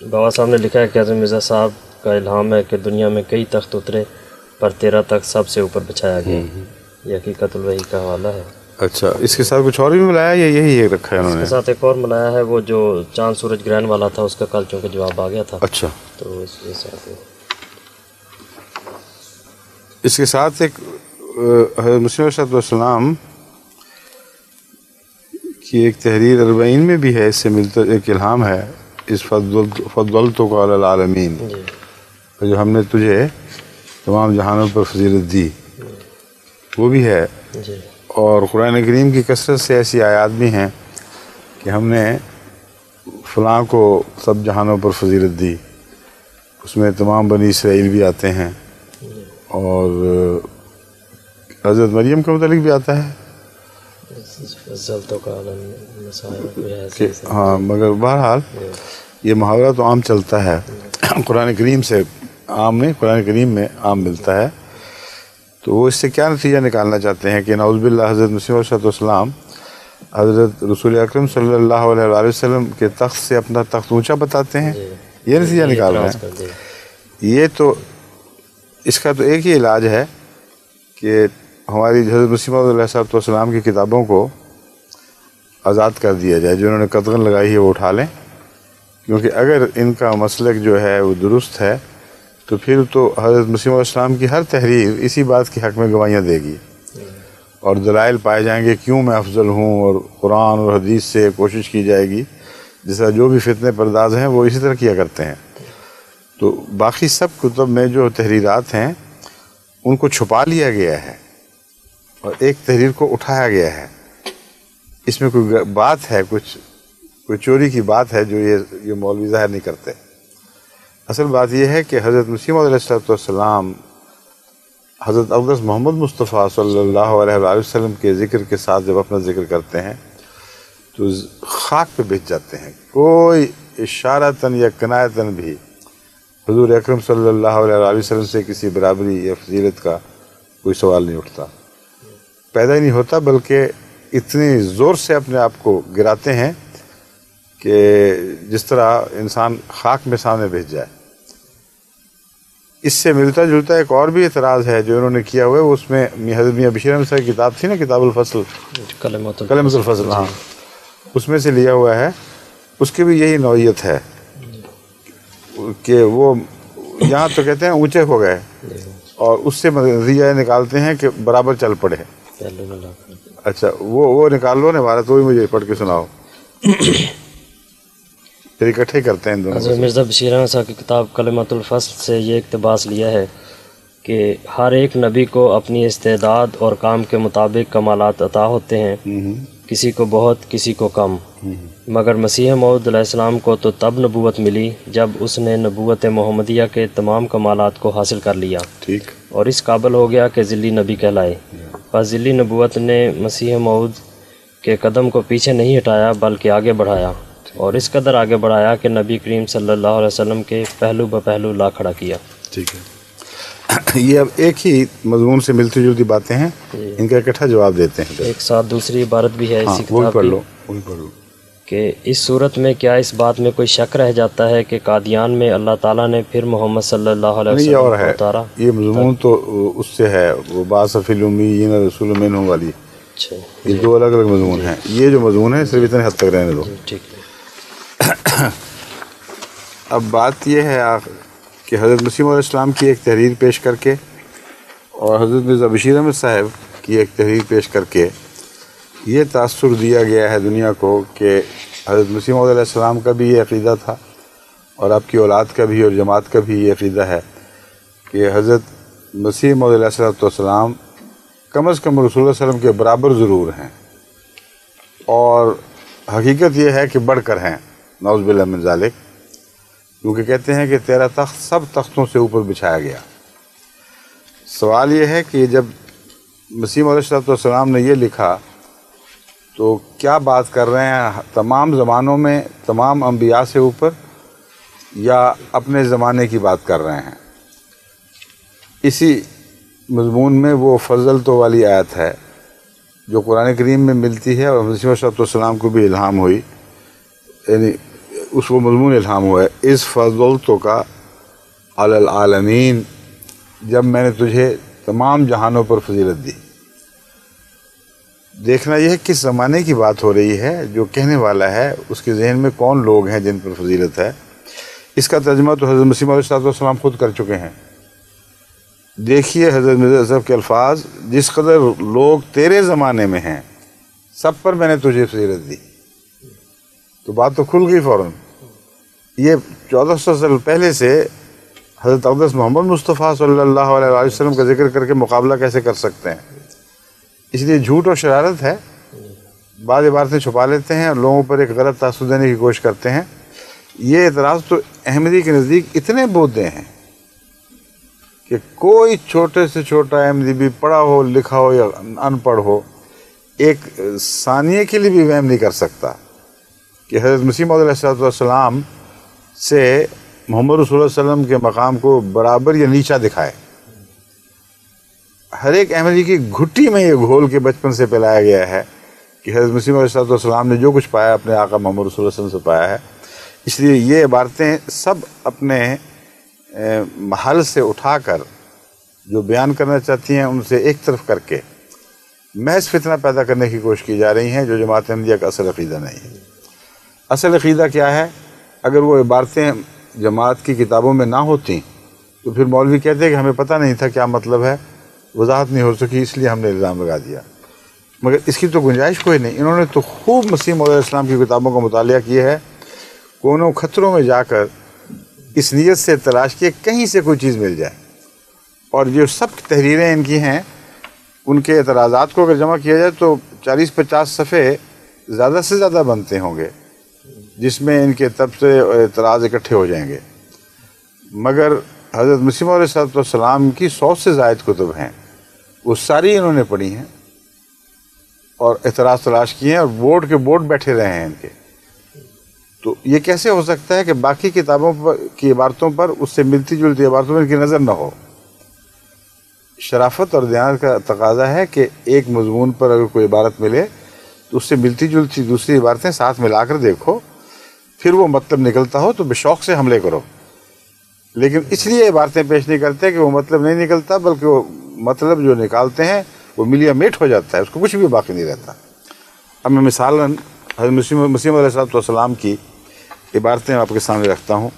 بابا صاحب نے لکھا ہے کہ حضرت مرزا صاحب کا الہام ہے کہ دنیا میں کئی تخت اترے پر 13 تخت سب سے اوپر بچھایا گیا. یہ حقیقت الوحی کا حوالہ ہے. اچھا، اس کے ساتھ کچھ اور بھی ملایا یا یہی ایک رکھا ہے انہوں نے؟ اس کے ساتھ ایک اور ملایا ہے، وہ جو چاند سورج گرہن والا تھا اس کا کل چونکہ جواب آ گیا تھا. اچھا، تو اس کے ساتھ اس کے ساتھ ایک حضرت مسیح علیہ السلام کی ایک تحریر 40 میں بھی ہے، اس سے ملتا ایک الہام ہے، اس فضلتک علی العالمین، جو ہم نے تجھے تمام جہانوں پر فضیلت دی، وہ بھی ہے. اور قرآن کریم کی کثرت سے ایسی آیات بھی ہیں کہ ہم نے فلاں کو سب جہانوں پر فضیلت دی. اس میں تمام بنی اسرائیل بھی آتے ہیں، اور حضرت مریم کے متعلق بھی آتا ہے کہ ہاں، مگر بہرحال یہ محاورہ تو عام چلتا ہے، قرآن کریم سے عام نہیں، قرآن کریم میں عام ملتا ہے. تو وہ اس سے کیا نتیجہ نکالنا چاہتے ہیں کہ نعوذ باللہ حضرت مسیح علیہ السلام حضرت رسول اکرم صلی اللہ علیہ وآلہ وسلم کے تخت سے اپنا تخت اونچا بتاتے ہیں، یہ نتیجہ نکال رہے ہیں. یہ تو اس کا تو ایک ہی علاج ہے کہ ہماری حضرت مسیح علیہ السلام کی کتابوں کو آزاد کر دیا جائے، جو انہوں نے قدغن لگائی ہے وہ اٹھا لیں، کیونکہ اگر ان کا مسلک جو ہے وہ درست ہے تو پھر تو حضرت مسیح علیہ السلام کی ہر تحریر اسی بات کے حق میں گواہیاں دے گی، اور دلائل پائے جائیں گے کیوں میں افضل ہوں، اور قرآن اور حدیث سے کوشش کی جائے گی. جس طرح جو بھی فتنے پرداز ہیں وہ اسی طرح کیا کرتے ہیں. تو باقی سب کتب میں جو تحریرات ہیں ان کو چھپا لیا گیا ہے اور ایک تحریر کو اٹھایا گیا ہے. اس میں کوئی بات ہے، کوئی چوری کی بات ہے جو یہ مولوی ظاہر نہیں کرتے. اصل بات یہ ہے کہ حضرت مسیح علیہ السلام حضرت اقدس محمد مصطفیٰ صلی اللہ علیہ وآلہ وسلم کے ذکر کے ساتھ جب اپنا ذکر کرتے ہیں تو خاک پہ بچ جاتے ہیں. کوئی اشارتاً یا کنایتاً بھی حضور اکرم صلی اللہ علیہ وآلہ وسلم سے کسی برابری یا فضیلت کا کوئی سوال نہیں اٹھتا، پیدا ہی نہیں ہوتا، بلکہ اتنی زور سے اپنے آپ کو گراتے ہیں کہ جس طرح انسان خاک میں سامنے بھیج جائے. اس سے ملتا جلتا ایک اور بھی اعتراض ہے جو انہوں نے کیا ہوا ہے، اس میں حضرت میاں بشیر احمد صاحب کی کتاب تھی نا، کتاب الفصل، کلمۃ الفصل، ہاں، اس میں سے لیا ہوا ہے. اس کی بھی یہی نوعیت ہے کہ وہ یہاں تو کہتے ہیں اونچے ہو گئے، اور اس سے نتیجہ نکالتے ہیں کہ برابر چل پڑے. اچھا، وہ نکال لو نا عبارت، وہی مجھے پڑھ کے سناؤ، پھر اکٹھے کرتے ہیں ان دونوں. حضرت مرزا بشیر احمد صاحب کی کتاب کلمۃ الفصل سے یہ اقتباس لیا ہے کہ ہر ایک نبی کو اپنی استعداد اور کام کے مطابق کمالات عطا ہوتے ہیں، کسی کو بہت کسی کو کم، مگر مسیح موعود علیہ السلام کو تو تب نبوت ملی جب اس نے نبوت محمدیہ کے تمام کمالات کو حاصل کر لیا، ٹھیک، اور اس قابل ہو گیا کہ ذلی نبی کہلائے. پس ذلی نبوت نے مسیح موعود کے قدم کو پیچھے نہیں ہٹایا بلکہ آگے بڑھایا، اور اس قدر آگے بڑھایا کہ نبی کریم صلی اللہ علیہ وسلم کے پہلو بپہلو لا کھڑا کیا. ٹھیک ہے. یہ اب ایک ہی مضمون سے ملتی جلتی باتیں ہیں، ان کا اکٹھا جواب دیتے ہیں. ایک ساتھ دوسری عبارت بھی ہے اسی وہی کتاب پڑھ کی لو، وہی پڑھ لو کہ اس صورت میں کیا اس بات میں کوئی شک رہ جاتا ہے کہ قادیان میں اللہ تعالیٰ نے پھر محمد صلی اللہ علیہ وسلم اور کو ہے اتارا. یہ مضمون تو اس سے ہے، وہ بعث فی الامیین رسول منہم والی، اچھا، یہ دو الگ الگ مضمون ہیں. یہ جو مضمون ہے صرف اتنے حد تک رہنے دو. ٹھیک ہے. اب بات یہ ہے کہ حضرت مسیح علیہ السلام کی ایک تحریر پیش کر کے اور حضرت مرزا بشیر احمد صاحب کی ایک تحریر پیش کر کے یہ تاثر دیا گیا ہے دنیا کو کہ حضرت مسیح علیہ السلام کا بھی یہ عقیدہ تھا، اور آپ کی اولاد کا بھی اور جماعت کا بھی یہ عقیدہ ہے کہ حضرت مسیح علیہ السلام کم از کم رسول اللہ علیہ وسلم کے برابر ضرور ہیں، اور حقیقت یہ ہے کہ بڑھ کر ہیں، نعوذ باللہ من ذالک، کیونکہ کہتے ہیں کہ 13 تخت سب تختوں سے اوپر بچھایا گیا. سوال یہ ہے کہ جب مسیح علیہ السلام نے یہ لکھا تو کیا بات کر رہے ہیں، تمام زمانوں میں تمام انبیاء سے اوپر، یا اپنے زمانے کی بات کر رہے ہیں؟ اسی مضمون میں وہ فضل تو والی آیت ہے جو قرآن کریم میں ملتی ہے اور مسیح علیہ السلام کو بھی الہام ہوئی، یعنی اس کو مضمون الہام ہوا ہے، اس فضلتک علی العالمین، جب میں نے تجھے تمام جہانوں پر فضیلت دی۔ دیکھنا یہ ہے کس زمانے کی بات ہو رہی ہے، جو کہنے والا ہے اس کے ذہن میں کون لوگ ہیں جن پر فضیلت ہے۔ اس کا ترجمہ تو حضرت مسیح علیہ السلام خود کر چکے ہیں۔ دیکھیے حضرت مرزا اظہر کے الفاظ، جس قدر لوگ تیرے زمانے میں ہیں سب پر میں نے تجھے فضیلت دی۔ تو بات تو کھل گئی فوراً۔ یہ 1400 سال پہلے سے حضرت اقدس محمد مصطفیٰ صلی اللہ علیہ وسلم کا ذکر کر کے مقابلہ کیسے کر سکتے ہیں؟ اس لیے جھوٹ اور شرارت ہے، بعض عبارتیں چھپا لیتے ہیں اور لوگوں پر ایک غلط تاثر دینے کی کوشش کرتے ہیں۔ یہ اعتراض تو احمدی کے نزدیک اتنے بودے ہیں کہ کوئی چھوٹے سے چھوٹا احمدی بھی پڑھا ہو لکھا ہو یا ان پڑھ ہو، ایک ثانیے کے لیے بھی وہم نہیں کر سکتا کہ حضرت مسیح موعود علیہ السلام سے محمد رسول اللہ علیہ وسلم کے مقام کو برابر یا نیچا دکھائے۔ ہر ایک احمدی کی گھٹی میں یہ گھول کے بچپن سے پلایا گیا ہے کہ حضرت مسیح موعود علیہ السلام نے جو کچھ پایا اپنے آقا محمد رسول اللہ علیہ وسلم سے پایا ہے۔ اس لیے یہ عبارتیں سب اپنے محل سے اٹھا کر جو بیان کرنا چاہتی ہیں ان سے ایک طرف کر کے محض فتنہ پیدا کرنے کی کوشش کی جا رہی ہیں، جو جماعت احمدیہ کا اصل عقیدہ نہیں ہے۔ اصل عقیدہ کیا ہے؟ اگر وہ عبارتیں جماعت کی کتابوں میں نہ ہوتی تو پھر مولوی کہتے ہیں کہ ہمیں پتہ نہیں تھا کیا مطلب ہے، وضاحت نہیں ہو سکی اس لیے ہم نے الزام لگا دیا۔ مگر اس کی تو گنجائش کوئی نہیں۔ انہوں نے تو خوب مسیح موعود علیہ السلام کی کتابوں کا مطالعہ کیا ہے، کونوں خطروں میں جا کر اس نیت سے تلاش کیے کہیں سے کوئی چیز مل جائے، اور جو سب تحریریں ان کی ہیں ان کے اعتراضات کو اگر جمع کیا جائے تو 40-50 صفحے زیادہ سے زیادہ بنتے ہوں گے، جس میں ان کے تبصرے اور اعتراض اکٹھے ہو جائیں گے۔ مگر حضرت مسیح موعود علیہ السلام کی 100 سے زائد کتب ہیں، وہ ساری انہوں نے پڑھی ہیں اور اعتراض تلاش کیے ہیں اور بورڈ کے بورڈ بیٹھے رہے ہیں ان کے۔ تو یہ کیسے ہو سکتا ہے کہ باقی کتابوں کی عبارتوں پر اس سے ملتی جلتی عبارتوں میں ان کی نظر نہ ہو؟ شرافت اور دیانت کا تقاضا ہے کہ ایک مضمون پر اگر کوئی عبارت ملے تو اس سے ملتی جلتی دوسری عبارتیں ساتھ ملا کر دیکھو، پھر وہ مطلب نکلتا ہو تو بے شوق سے حملے کرو۔ لیکن اس لیے عبارتیں پیش نہیں کرتے کہ وہ مطلب نہیں نکلتا، بلکہ وہ مطلب جو نکالتے ہیں وہ ملیا میٹ ہو جاتا ہے، اس کو کچھ بھی باقی نہیں رہتا۔ اب میں مثالاً حضرت مسیح علیہ السلام کی عبارتیں آپ کے سامنے رکھتا ہوں۔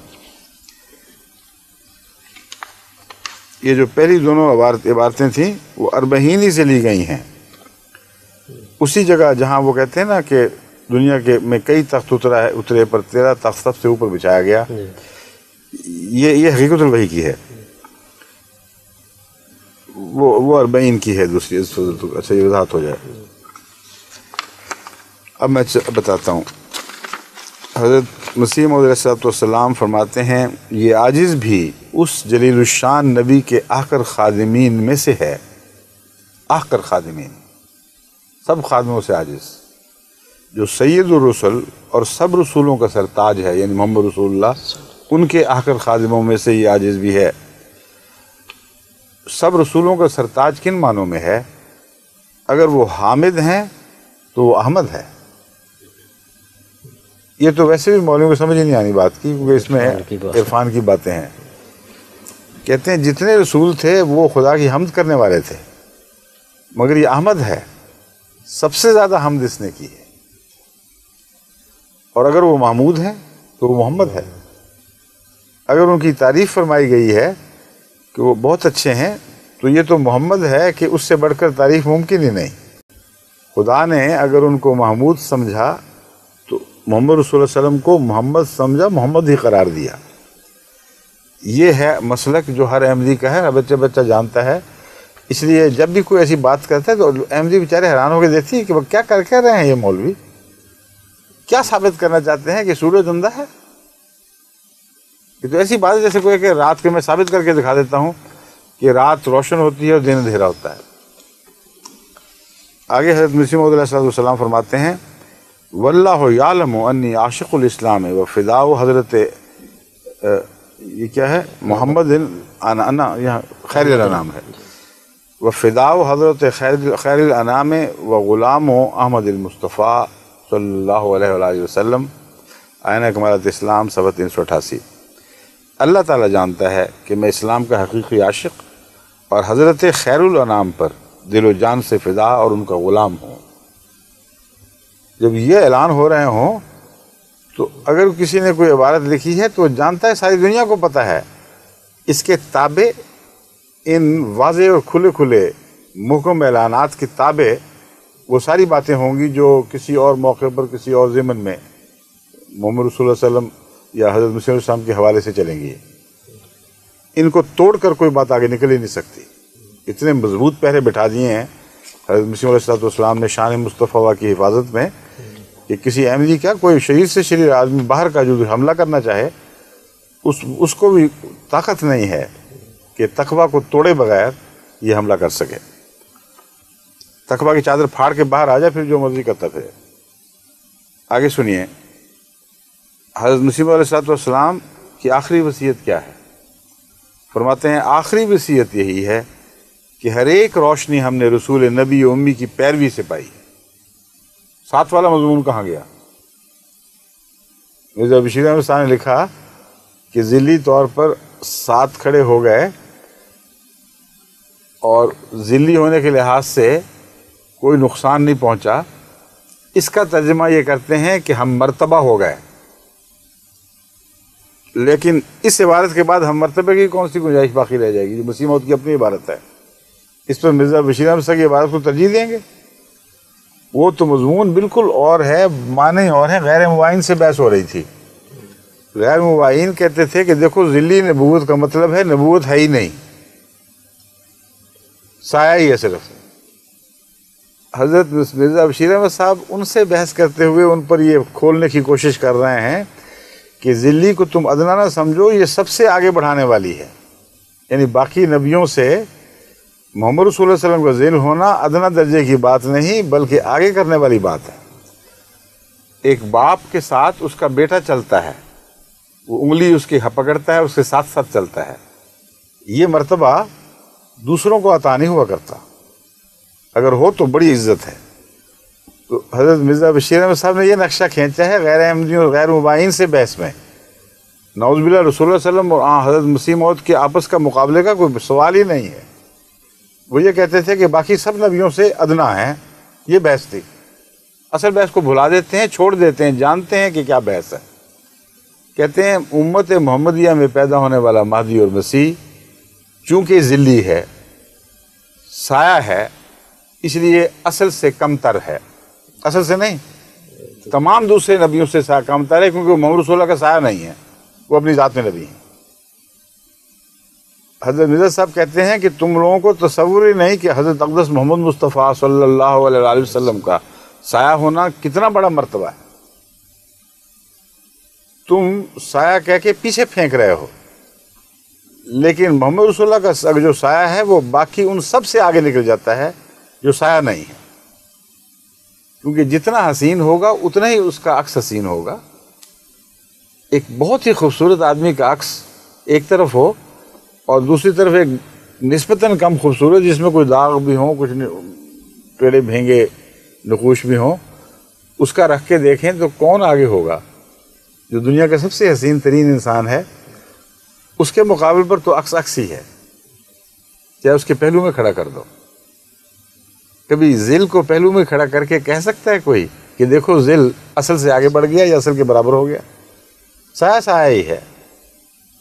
یہ جو پہلی دونوں عبارتیں تھیں وہ اربعینی سے لی گئی ہیں، اسی جگہ جہاں وہ کہتے ہیں نا کہ دنیا کے میں کئی تخت اترے پر تیرا تخت سب سے اوپر بچھایا گیا، یہ حقیقت الوحی کی ہے، وہ اربعین کی ہے دوسری۔ اچھا یہ وضاحت ہو جائے۔ اب میں بتاتا ہوں۔ حضرت مسیح موعود علیہ السلام فرماتے ہیں یہ عاجز بھی اس جلیل الشان نبی کے آخر خادمین میں سے ہے۔ آخر خادمین، سب خادموں سے عاجز، جو سید الرسل اور سب رسولوں کا سرتاج ہے، یعنی محمد رسول اللہ، ان کے آخر خادموں میں سے یہ عاجز بھی ہے۔ سب رسولوں کا سرتاج کن معنوں میں ہے؟ اگر وہ حامد ہیں تو وہ احمد ہے۔ یہ تو ویسے بھی مولویوں کو سمجھ ہی نہیں آنی بات کی، کیونکہ اس میں عرفان کی باتیں ہیں۔ کہتے ہیں جتنے رسول تھے وہ خدا کی حمد کرنے والے تھے، مگر یہ احمد ہے، سب سے زیادہ حمد اس نے کی ہے۔ اور اگر وہ محمود ہیں تو وہ محمد ہے۔ اگر ان کی تعریف فرمائی گئی ہے کہ وہ بہت اچھے ہیں تو یہ تو محمد ہے کہ اس سے بڑھ کر تعریف ممکن ہی نہیں۔ خدا نے اگر ان کو محمود سمجھا تو محمد رسول اللہ علیہ وسلم کو محمد سمجھا، محمد ہی قرار دیا۔ یہ ہے مسلک جو ہر احمدی کا ہے، بچہ بچہ جانتا ہے۔ اس لیے جب بھی کوئی ایسی بات کرتا ہے تو احمدی بیچارے حیران ہو کے دیکھتی ہیں کہ وہ کیا کر کے رہے ہیں، یہ مولوی کیا ثابت کرنا چاہتے ہیں کہ سورج اندھا ہے؟ یہ تو ایسی بات ہے جیسے کوئی کہ رات کے میں ثابت کر کے دکھا دیتا ہوں کہ رات روشن ہوتی ہے اور دن اندھیرا ہوتا ہے۔ آگے حضرت مسیح موعود علیہ السلام فرماتے ہیں واللہ یعلم انی عاشق الاسلام و فداء حضرت یہ کیا ہے محمد انا یہاں خیر الانام ہے، و فداء حضرت خیر الانام و غلام احمد المصطفیٰ صلی اللہ علیہ وآلہ وسلم آئینہ کمالات اسلام صفحہ 388۔ اللہ تعالیٰ جانتا ہے کہ میں اسلام کا حقیقی عاشق اور حضرت خیر الانام پر دل و جان سے فدا اور ان کا غلام ہوں۔ جب یہ اعلان ہو رہے ہوں تو اگر کسی نے کوئی عبارت لکھی ہے تو وہ جانتا ہے، ساری دنیا کو پتہ ہے، اس کے تابع ان واضح اور کھلے کھلے محکم اعلانات کے تابع وہ ساری باتیں ہوں گی جو کسی اور موقع پر کسی اور ضمن میں محمد رسول اللہ علیہ وسلم یا حضرت مسیح علیہ السلام کے حوالے سے چلیں گی۔ ان کو توڑ کر کوئی بات آگے نکل ہی نہیں سکتی، اتنے مضبوط پہرے بٹھا دیے ہیں حضرت مسیح علیہ السلام نے شان مصطفیٰ کی حفاظت میں کہ کسی احمدی کا کوئی شریر سے شریر آدمی باہر کا جو حملہ کرنا چاہے اس کو بھی طاقت نہیں ہے کہ تقویٰ کو توڑے بغیر یہ حملہ کر سکے۔ تقویٰ کی چادر پھاڑ کے باہر آ جائے پھر جو مرضی کرتا پھرے۔ آگے سنیے حضرت مسیح علیہ السلام کی آخری وصیت کیا ہے۔ فرماتے ہیں آخری وصیت یہی ہے کہ ہر ایک روشنی ہم نے رسول نبی امی کی پیروی سے پائی۔ ساتھ والا مضمون کہاں گیا؟ مرزا بشیر احمد صاحب نے لکھا کہ ذلی طور پر ساتھ کھڑے ہو گئے اور ذلی ہونے کے لحاظ سے کوئی نقصان نہیں پہنچا۔ اس کا ترجمہ یہ کرتے ہیں کہ ہم مرتبہ ہو گئے، لیکن اس عبارت کے بعد ہم مرتبہ کی کون سی گنجائش باقی رہ جائے گی؟ جو مسیح موعود کی اپنی عبارت ہے، اس پر مرزا بشیر احمد صاحب کی عبارت کو ترجیح دیں گے؟ وہ تو مضمون بالکل اور ہے، معنی اور ہیں۔ غیر مبین سے بحث ہو رہی تھی۔ غیر مبین کہتے تھے کہ دیکھو ذلی نبوت کا مطلب ہے نبوت ہے ہی نہیں، سایہ ہی ہے صرف۔ حضرت مرزا بشیر احمد صاحب ان سے بحث کرتے ہوئے ان پر یہ کھولنے کی کوشش کر رہے ہیں کہ ذلی کو تم ادنا نہ سمجھو، یہ سب سے آگے بڑھانے والی ہے، یعنی باقی نبیوں سے محمد رسول اللہ علیہ وسلم کا ذل ہونا ادنا درجے کی بات نہیں بلکہ آگے کرنے والی بات ہے۔ ایک باپ کے ساتھ اس کا بیٹا چلتا ہے، وہ انگلی اس کی پکڑتا ہے، اس کے ساتھ ساتھ چلتا ہے، یہ مرتبہ دوسروں کو عطا نہیں ہوا کرتا، اگر ہو تو بڑی عزت ہے۔ تو حضرت مرزا بشیر احمد صاحب نے یہ نقشہ کھینچا ہے غیر احمدیوں اور غیر مبین سے بحث میں۔ نعوذ باللہ رسول اللہ علیہ وسلم اور حضرت مسیح موعود کے آپس کا مقابلے کا کوئی سوال ہی نہیں ہے۔ وہ یہ کہتے تھے کہ باقی سب نبیوں سے ادنا ہیں، یہ بحث تھی۔ اصل بحث کو بھلا دیتے ہیں، چھوڑ دیتے ہیں، جانتے ہیں کہ کیا بحث ہے۔ کہتے ہیں امت محمدیہ میں پیدا ہونے والا مہدی اور مسیح چونکہ ذلی ہے، سایہ ہے، اس لیے اصل سے کم تر ہے۔ اصل سے نہیں، تمام دوسرے نبیوں سے سایہ کم تر ہے، کیونکہ وہ محمد رسول اللہ کا سایہ نہیں ہے، وہ اپنی ذات میں نبی ہیں۔ حضرت مرزا صاحب کہتے ہیں کہ تم لوگوں کو تصور ہی نہیں کہ حضرت اقدس محمد مصطفیٰ صلی اللہ علیہ وسلم کا سایہ ہونا کتنا بڑا مرتبہ ہے۔ تم سایہ کہہ کے پیچھے پھینک رہے ہو، لیکن محمد رسول اللہ کا جو سایہ ہے وہ باقی ان سب سے آگے نکل جاتا ہے جو سایہ نہیں ہے، کیونکہ جتنا حسین ہوگا اتنا ہی اس کا عکس حسین ہوگا۔ ایک بہت ہی خوبصورت آدمی کا عکس ایک طرف ہو اور دوسری طرف ایک نسبتاً کم خوبصورت جس میں کوئی داغ بھی ہوں، کچھ ٹیڑے بھینگے نقوش بھی ہوں، اس کا رکھ کے دیکھیں تو کون آگے ہوگا؟ جو دنیا کا سب سے حسین ترین انسان ہے اس کے مقابل پر تو عکس عکس ہی ہے، چاہے اس کے پہلو میں کھڑا کر دو۔ کبھی ذل کو پہلو میں کھڑا کر کے کہہ سکتا ہے کوئی کہ دیکھو ذل اصل سے آگے بڑھ گیا یا اصل کے برابر ہو گیا؟ سایہ سایہ ہی ہے۔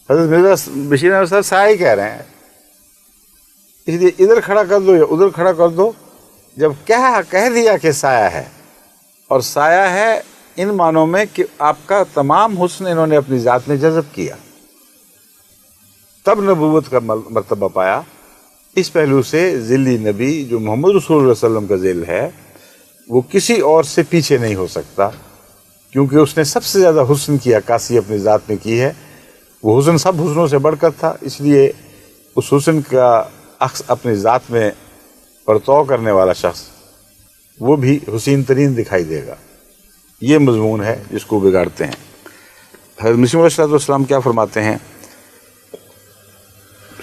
حضرت مرزا بشیر احمد صاحب سایہ ہی کہہ رہے ہیں، اس لیے ادھر کھڑا کر دو یا ادھر کھڑا کر دو، جب کہہ دیا کہ سایہ ہے، اور سایہ ہے ان معنوں میں کہ آپ کا تمام حسن انہوں نے اپنی ذات میں جذب کیا، تب نبوت کا مرتبہ پایا۔ اس پہلو سے ذلی نبی جو محمد رسول اللہ علیہ وسلم کا ذل ہے وہ کسی اور سے پیچھے نہیں ہو سکتا، کیونکہ اس نے سب سے زیادہ حسن کی عکاسی اپنی ذات میں کی ہے۔ وہ حسن سب حسنوں سے بڑھ کر تھا، اس لیے اس حسن کا عکس اپنی ذات میں پرتو کرنے والا شخص وہ بھی حسین ترین دکھائی دے گا۔ یہ مضمون ہے جس کو بگاڑتے ہیں۔ حضرت مسیح علیہ السلام کیا فرماتے ہیں؟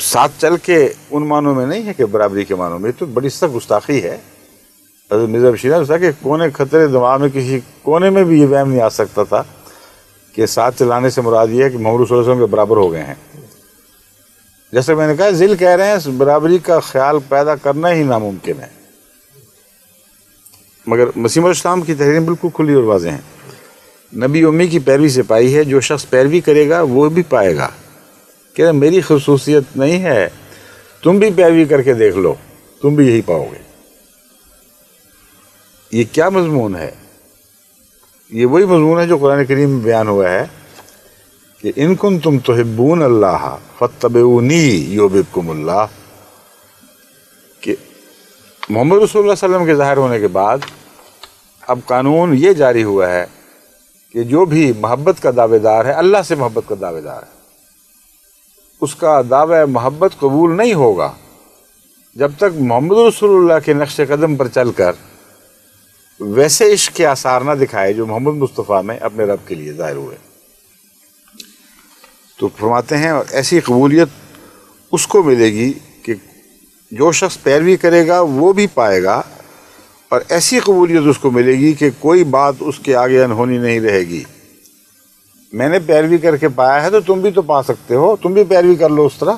ساتھ چل کے ان معنوں میں نہیں ہے کہ برابری کے معنوں میں، تو بڑی سخت گستاخی ہے۔ حضرت مرزا بشیر احمد صاحب کے کونے خطرے دماغ میں کسی کونے میں بھی یہ وہم نہیں آ سکتا تھا کہ ساتھ چلانے سے مراد یہ ہے کہ محمد صلی اللہ علیہ وسلم کے برابر ہو گئے ہیں. جیسے میں نے کہا ذل کہہ رہے ہیں برابری کا خیال پیدا کرنا ہی ناممکن ہے، مگر مسیح علیہ السلام کی تحریر بالکل کھلی اور واضح ہیں. نبی امی کی پیروی سے پائی ہے، جو شخص پیروی کرے گا وہ بھی پائے گا. کہ میری خصوصیت نہیں ہے، تم بھی پیروی کر کے دیکھ لو، تم بھی یہی پاؤ گے. یہ کیا مضمون ہے؟ یہ وہی مضمون ہے جو قرآن کریم میں بیان ہوا ہے کہ ان کنتم تحبون اللہ فاتبعونی یحببکم اللہ. کہ محمد رسول اللہ صلی اللہ علیہ وسلم کے ظاہر ہونے کے بعد اب قانون یہ جاری ہوا ہے کہ جو بھی محبت کا دعوے دار ہے، اللہ سے محبت کا دعوے دار ہے، اس کا دعوی محبت قبول نہیں ہوگا جب تک محمد رسول اللہ کے نقش قدم پر چل کر ویسے عشق کے آثار نہ دکھائے جو محمد مصطفیٰ میں اپنے رب کے لیے ظاہر ہوئے. تو فرماتے ہیں ایسی قبولیت اس کو ملے گی کہ جو شخص پیروی کرے گا وہ بھی پائے گا، اور ایسی قبولیت اس کو ملے گی کہ کوئی بات اس کے آگے انہونی نہیں رہے گی. میں نے پیروی کر کے پایا ہے تو تم بھی تو پا سکتے ہو، تم بھی پیروی کر لو اس طرح.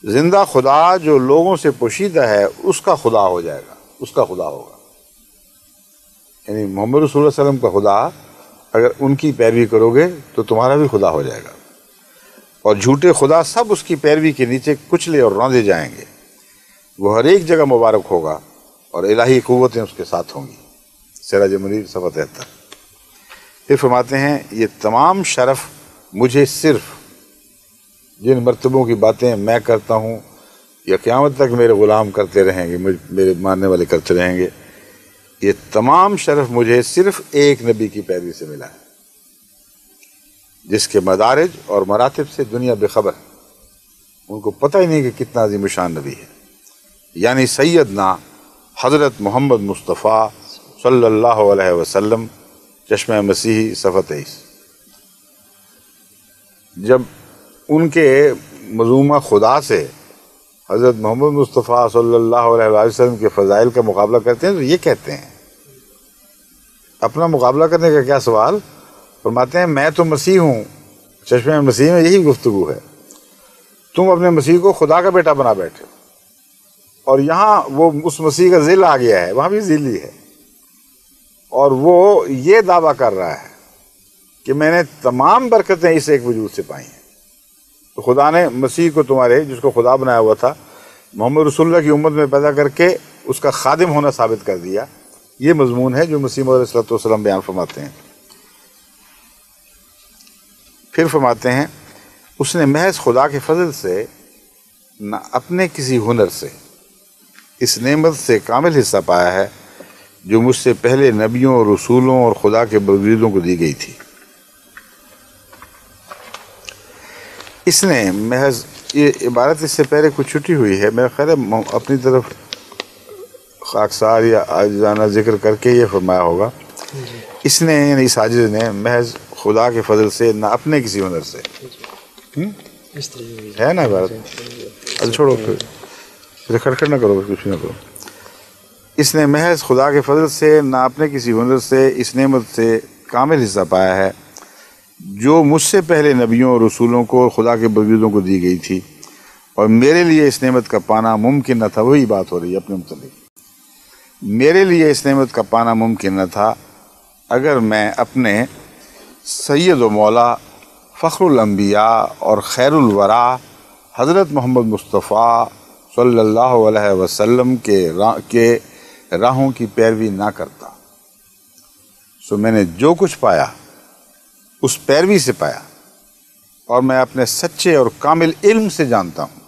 زندہ خدا جو لوگوں سے پوشیدہ ہے اس کا خدا ہو جائے گا، اس کا خدا ہوگا. یعنی محمد رسول اللہ علیہ وسلم کا خدا اگر ان کی پیروی کرو گے تو تمہارا بھی خدا ہو جائے گا، اور جھوٹے خدا سب اس کی پیروی کے نیچے کچلے اور روندے جائیں گے. وہ ہر ایک جگہ مبارک ہوگا اور الہی قوتیں اس کے ساتھ ہوں گی. سراج منیر صفحہ 73. پھر فرماتے ہیں یہ تمام شرف مجھے صرف جن مرتبوں کی باتیں میں کرتا ہوں یا قیامت تک میرے غلام کرتے رہیں گے، میرے ماننے والے کرتے رہیں گے، یہ تمام شرف مجھے صرف ایک نبی کی پیروی سے ملا ہے جس کے مدارج اور مراتب سے دنیا بے خبر ہے. ان کو پتہ ہی نہیں کہ کتنا عظیم شان نبی ہے، یعنی سیدنا حضرت محمد مصطفیٰ صلی اللہ علیہ وسلم. چشمہ مسیحی صفحہ 23. جب ان کے مظومہ خدا سے حضرت محمد مصطفیٰ صلی اللہ علیہ وسلم کے فضائل کا مقابلہ کرتے ہیں تو یہ کہتے ہیں، اپنا مقابلہ کرنے کا کیا سوال؟ فرماتے ہیں میں تو مسیح ہوں. چشمہ مسیح میں یہی گفتگو ہے. تم اپنے مسیح کو خدا کا بیٹا بنا بیٹھے، اور یہاں وہ اس مسیح کا ذل آ گیا ہے، وہاں بھی ذل ہی ہے، اور وہ یہ دعویٰ کر رہا ہے کہ میں نے تمام برکتیں اس ایک وجود سے پائی ہیں. تو خدا نے مسیح کو تمہارے جس کو خدا بنایا ہوا تھا محمد رسول اللہ کی امت میں پیدا کر کے اس کا خادم ہونا ثابت کر دیا. یہ مضمون ہے جو مسیح موعود علیہ السلام بیان فرماتے ہیں. پھر فرماتے ہیں اس نے محض خدا کے فضل سے نہ اپنے کسی ہنر سے اس نعمت سے کامل حصہ پایا ہے جو مجھ سے پہلے نبیوں اور رسولوں اور خدا کے برگزیدوں کو دی گئی تھی. اس نے محض یہ عبارت اس سے پہلے کچھ چھٹی ہوئی ہے، میرا خیال ہے اپنی طرف خاکسار یا عاجزانہ ذکر کر کے یہ فرمایا ہوگا. اس نے یعنی اس عاجز نے محض خدا کے فضل سے نہ اپنے کسی ہنر سے ہے نا عبارت. اچھا چھوڑو پھر کھڑکھڑ نہ کرو، کچھ نہ کرو. اس نے محض خدا کے فضل سے نہ اپنے کسی ہنر سے اس نعمت سے کامل حصہ پایا ہے جو مجھ سے پہلے نبیوں اور رسولوں کو خدا کے برگزیدوں کو دی گئی تھی، اور میرے لیے اس نعمت کا پانا ممکن نہ تھا. وہی بات ہو رہی ہے اپنے متعلق. میرے لیے اس نعمت کا پانا ممکن نہ تھا اگر میں اپنے سید و مولا فخر الانبیاء اور خیر الورا حضرت محمد مصطفیٰ صلی اللہ علیہ وسلم کے راہوں کی پیروی نہ کرتا. سو میں نے جو کچھ پایا اس پیروی سے پایا، اور میں اپنے سچے اور کامل علم سے جانتا ہوں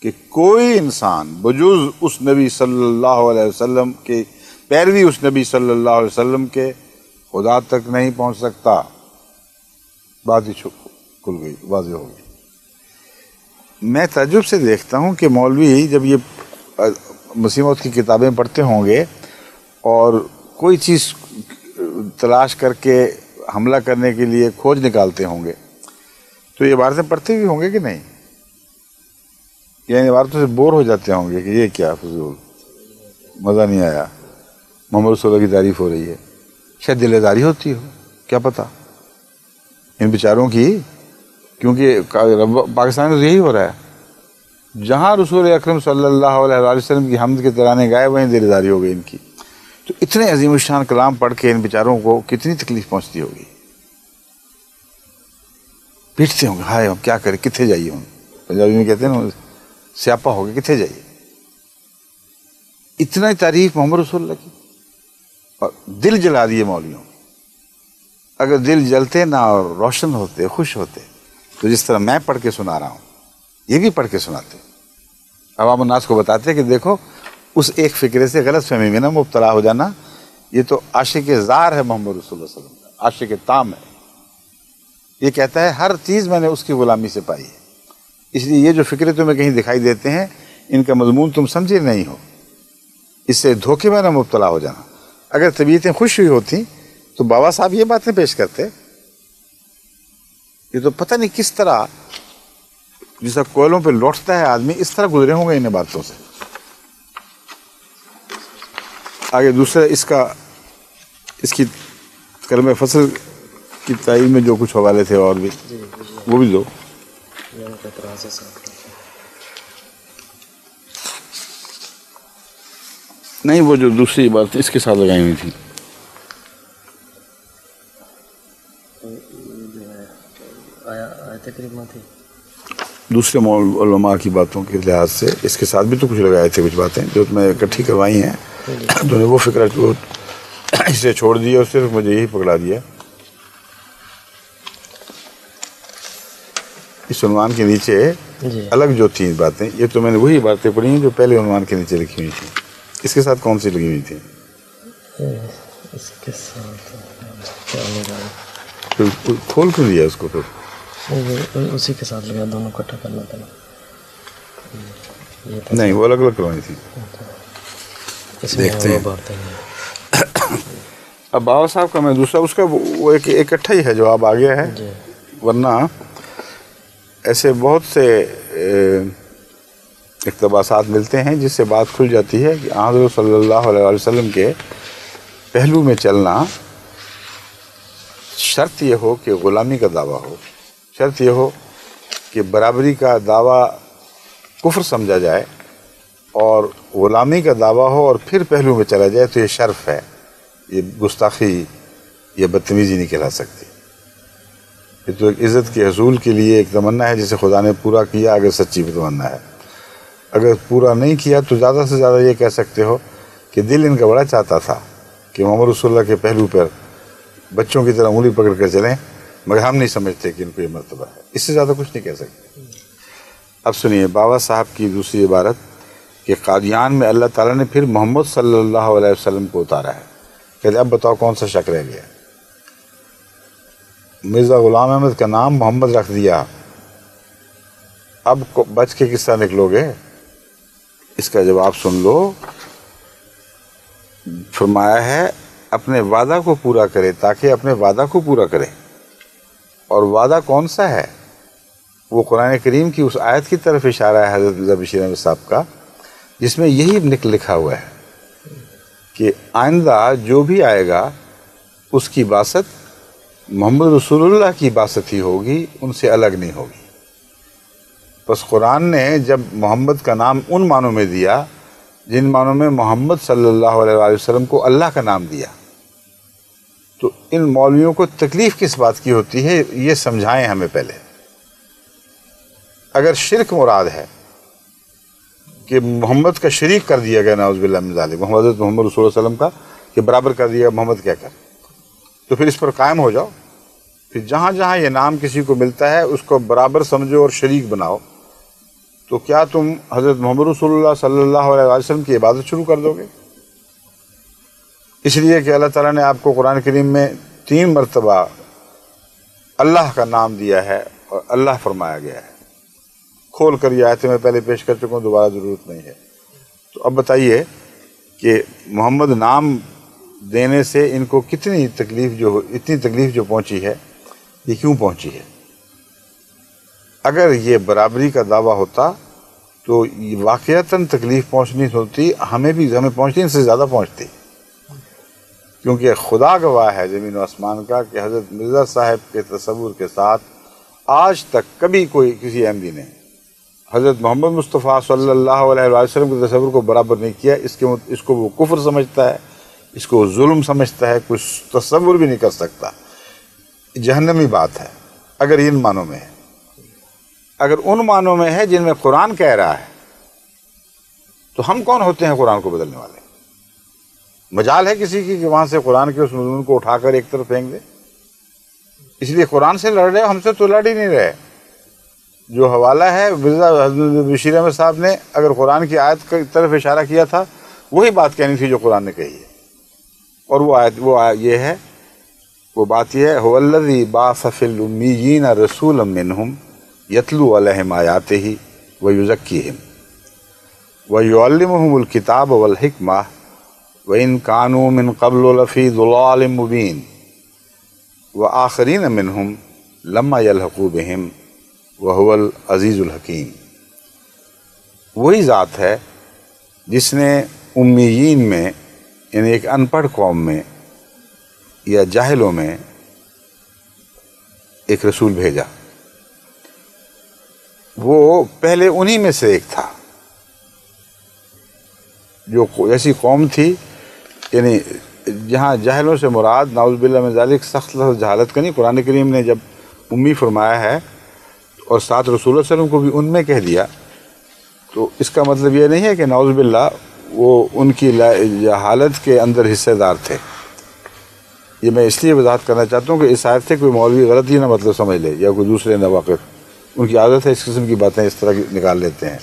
کہ کوئی انسان بجز اس نبی صلی اللہ علیہ وسلم کے پیروی اس نبی صلی اللہ علیہ وسلم کے خدا تک نہیں پہنچ سکتا. بات ہی کھل گئی، واضح ہو گئی. میں تعجب سے دیکھتا ہوں کہ مولوی جب یہ مسیح موعود کی کتابیں پڑھتے ہوں گے اور کوئی چیز تلاش کر کے حملہ کرنے کے لیے کھوج نکالتے ہوں گے تو یہ عبارتیں پڑھتے بھی ہوں گے کہ نہیں؟ یعنی عبارتوں سے بور ہو جاتے ہوں گے کہ یہ کیا فضول، مزہ نہیں آیا، محمد رسول اللہ کی تعریف ہو رہی ہے. شاید دل داری ہوتی ہو، کیا پتہ. ان بیچاروں کی، کیونکہ پاکستان میں تو یہی ہو رہا ہے، جہاں رسول اکرم صلی اللہ علیہ وسلم کی حمد کے ترانے گائے وہیں دلداری ہو گئی ان کی. تو اتنے عظیم الشان کلام پڑھ کے ان بیچاروں کو کتنی تکلیف پہنچتی ہوگی، پیٹتے ہوں گے، ہائے ہم کیا کریں، کتنے جائیے. ہم پنجابی میں کہتے ہیں نا سیاپا ہو گئے، کتنے جائیے. اتنا ہی تعریف محمد رسول اللہ کی، اور دل جلا دیے مولویوں. اگر دل جلتے نہ اور روشن ہوتے، خوش ہوتے، تو جس طرح میں پڑھ کے سنا رہا ہوں یہ بھی پڑھ کے سناتے، عوام الناس کو بتاتے کہ دیکھو اس ایک فکرے سے غلط فہمی میں نہ مبتلا ہو جانا. یہ تو عاشق زار ہے محمد رسول اللہ صلی اللہ علیہ وسلم، عاشق تام ہے. یہ کہتا ہے ہر چیز میں نے اس کی غلامی سے پائی ہے. اس لیے یہ جو فکرے تمہیں کہیں دکھائی دیتے ہیں ان کا مضمون تم سمجھے نہیں ہو، اس سے دھوکے میں نہ مبتلا ہو جانا. اگر طبیعتیں خوش ہوئی ہوتی تو بابا صاحب یہ باتیں پیش کرتے. یہ تو پتہ نہیں کس طرح جیسا کوئلوں پہ لوٹتا ہے آدمی، اس طرح گزرے ہوں گے ان باتوں سے. آگے دوسرا اس کی کلمہ فصل کی تعین میں جو کچھ حوالے تھے اور بھی وہ بھی دو. نہیں وہ جو دوسری بات اس کے ساتھ لگائی ہوئی تھی دوسرے علماء کی باتوں کے لحاظ سے اس کے ساتھ بھی تو کچھ لگائے تھے، کچھ باتیں جو میں اکٹھی کروائی ہیں. تو نے وہ فکر اسے چھوڑ دیا اور صرف مجھے یہی پکڑا دیا. اس عنوان کے نیچے الگ جو تھیں باتیں، یہ تو میں نے وہی باتیں پڑھی ہیں جو پہلے عنوان کے نیچے لکھی ہوئی تھیں. اس کے ساتھ کون سی لگی ہوئی تھی؟ اس کے ساتھ کھول کر دیا اس کو، پھر اسی کے ساتھ لگا، دونوں اکٹھا کرنا تھا. نہیں وہ الگ الگ کروانی تھی. دیکھتے ہیں اب بابا صاحب کا میں دوسرا اس کا وہ اکٹھا ہی ہے، جواب آ گیا ہے. ورنہ ایسے بہت سے اقتباسات ملتے ہیں جس سے بات کھل جاتی ہے کہ حضرت صلی اللہ علیہ وسلم کے پہلو میں چلنا شرط یہ ہو کہ غلامی کا دعویٰ ہو، شرط یہ ہو کہ برابری کا دعویٰ کفر سمجھا جائے، اور غلامی کا دعویٰ ہو اور پھر پہلو میں چلا جائے تو یہ شرف ہے، یہ گستاخی یا بدتمیزی نہیں کہلا سکتی. یہ تو ایک عزت کے حصول کے لیے ایک تمنا ہے جسے خدا نے پورا کیا اگر سچی تمنا ہے. اگر پورا نہیں کیا تو زیادہ سے زیادہ یہ کہہ سکتے ہو کہ دل ان کا بڑا چاہتا تھا کہ محمد رسول اللہ کے پہلو پر بچوں کی طرح انگلی پکڑ کر چلیں، مگر ہم نہیں سمجھتے کہ ان کو یہ مرتبہ ہے. اس سے زیادہ کچھ نہیں کہہ سکتے. اب سنیے بابا صاحب کی دوسری عبارت کہ قادیان میں اللہ تعالیٰ نے پھر محمد صلی اللہ علیہ وسلم کو اتارا ہے. کہتے اب بتاؤ کون سا شک رہ گیا؟ مرزا غلام احمد کا نام محمد رکھ دیا، اب بچ کے کس طرح نکلو گے؟ اس کا جواب سن لو. فرمایا ہے اپنے وعدہ کو پورا کرے تاکہ اپنے وعدہ کو پورا کرے. اور وعدہ کون سا ہے؟ وہ قرآن کریم کی اس آیت کی طرف اشارہ ہے حضرت مرزا بشیر احمد صاحب کا، جس میں یہی لکھا ہوا ہے کہ آئندہ جو بھی آئے گا اس کی باسط محمد رسول اللہ کی باسط ہی ہوگی، ان سے الگ نہیں ہوگی. بس قرآن نے جب محمد کا نام ان معنوں میں دیا جن معنوں میں محمد صلی اللہ علیہ وسلم کو اللہ کا نام دیا، تو ان مولویوں کو تکلیف کس بات کی ہوتی ہے یہ سمجھائیں ہمیں پہلے. اگر شرک مراد ہے کہ محمد کا شریک کر دیا گیا، نعوذ باللہ من ذالک، محمد رسول اللہ صلی اللہ علیہ وسلم کا کہ برابر کر دیا محمد کہہ کر، تو پھر اس پر قائم ہو جاؤ. پھر جہاں جہاں یہ نام کسی کو ملتا ہے اس کو برابر سمجھو اور شریک بناؤ. تو کیا تم حضرت محمد رسول اللہ صلی اللہ علیہ وسلم کی عبادت شروع کر دو گے؟ اس لیے کہ اللہ تعالیٰ نے آپ کو قرآن کریم میں 3 مرتبہ اللہ کا نام دیا ہے اور اللہ فرمایا گیا ہے. کھول کر یہ آیتیں میں پہلے پیش کر چکا ہوں، دوبارہ ضرورت نہیں ہے. تو اب بتائیے کہ محمد نام دینے سے ان کو اتنی تکلیف جو پہنچی ہے، یہ کیوں پہنچی ہے؟ اگر یہ برابری کا دعویٰ ہوتا تو واقعتاً تکلیف پہنچنی ہوتی، ہمیں پہنچتی، ان سے زیادہ پہنچتی. کیونکہ خدا گواہ ہے زمین و آسمان کا کہ حضرت مرزا صاحب کے تصور کے ساتھ آج تک کبھی کوئی کسی احمدی نے حضرت محمد مصطفیٰ صلی اللہ علیہ وسلم کے تصور کو برابر نہیں کیا. اس کو وہ کفر سمجھتا ہے، اس کو ظلم سمجھتا ہے، کچھ تصور بھی نہیں کر سکتا. جہنمی بات ہے اگر ان معنوں میں ہے. اگر ان معنوں میں ہے جن میں قرآن کہہ رہا ہے تو ہم کون ہوتے ہیں قرآن کو بدلنے والے؟ مجال ہے کسی کی کہ وہاں سے قرآن کے اس مضمون کو اٹھا کر ایک طرف پھینک دے؟ اس لیے قرآن سے لڑ رہے، ہم سے تو لڑ ہی نہیں رہے. جو حوالہ ہے مرزا حضرت بشیر احمد صاحب نے اگر قرآن کی آیت کی طرف اشارہ کیا تھا، وہی بات کہنی تھی جو قرآن نے کہی ہے. اور وہ آیت یہ ہے، وہ بات یہ ہے هو الذی بعث فی الامیین رسولا منہم یتلو علیہم آیاتہ ویزکیہم ویعلمہم الکتاب والحکمہ وإن كانوا من قبل لفی ضلال مبین وآخرین منہم لما یلحقوا بہم وهو العزیز الحکیم. وہی ذات ہے جس نے امیین میں یعنی ایک ان پڑھ قوم میں یا جاہلوں میں ایک رسول بھیجا. وہ پہلے انہی میں سے ایک تھا جو ایسی قوم تھی، یعنی جہاں جاہلوں سے مراد نعوذ باللہ من ذالک سخت لفظ جہالت کا نہیں. قرآن کریم نے جب امی فرمایا ہے اور ساتھ رسول اللہ صلی اللہ علیہ وسلم کو بھی ان میں کہہ دیا، تو اس کا مطلب یہ نہیں ہے کہ نعوذ باللہ وہ ان کی جہالت کے اندر حصے دار تھے. یہ میں اس لیے وضاحت کرنا چاہتا ہوں کہ اس آیت سے کوئی مولوی غلط ہی نہ مطلب سمجھ لے یا کوئی دوسرے نہ واقف. ان کی عادت ہے اس قسم کی باتیں اس طرح نکال لیتے ہیں.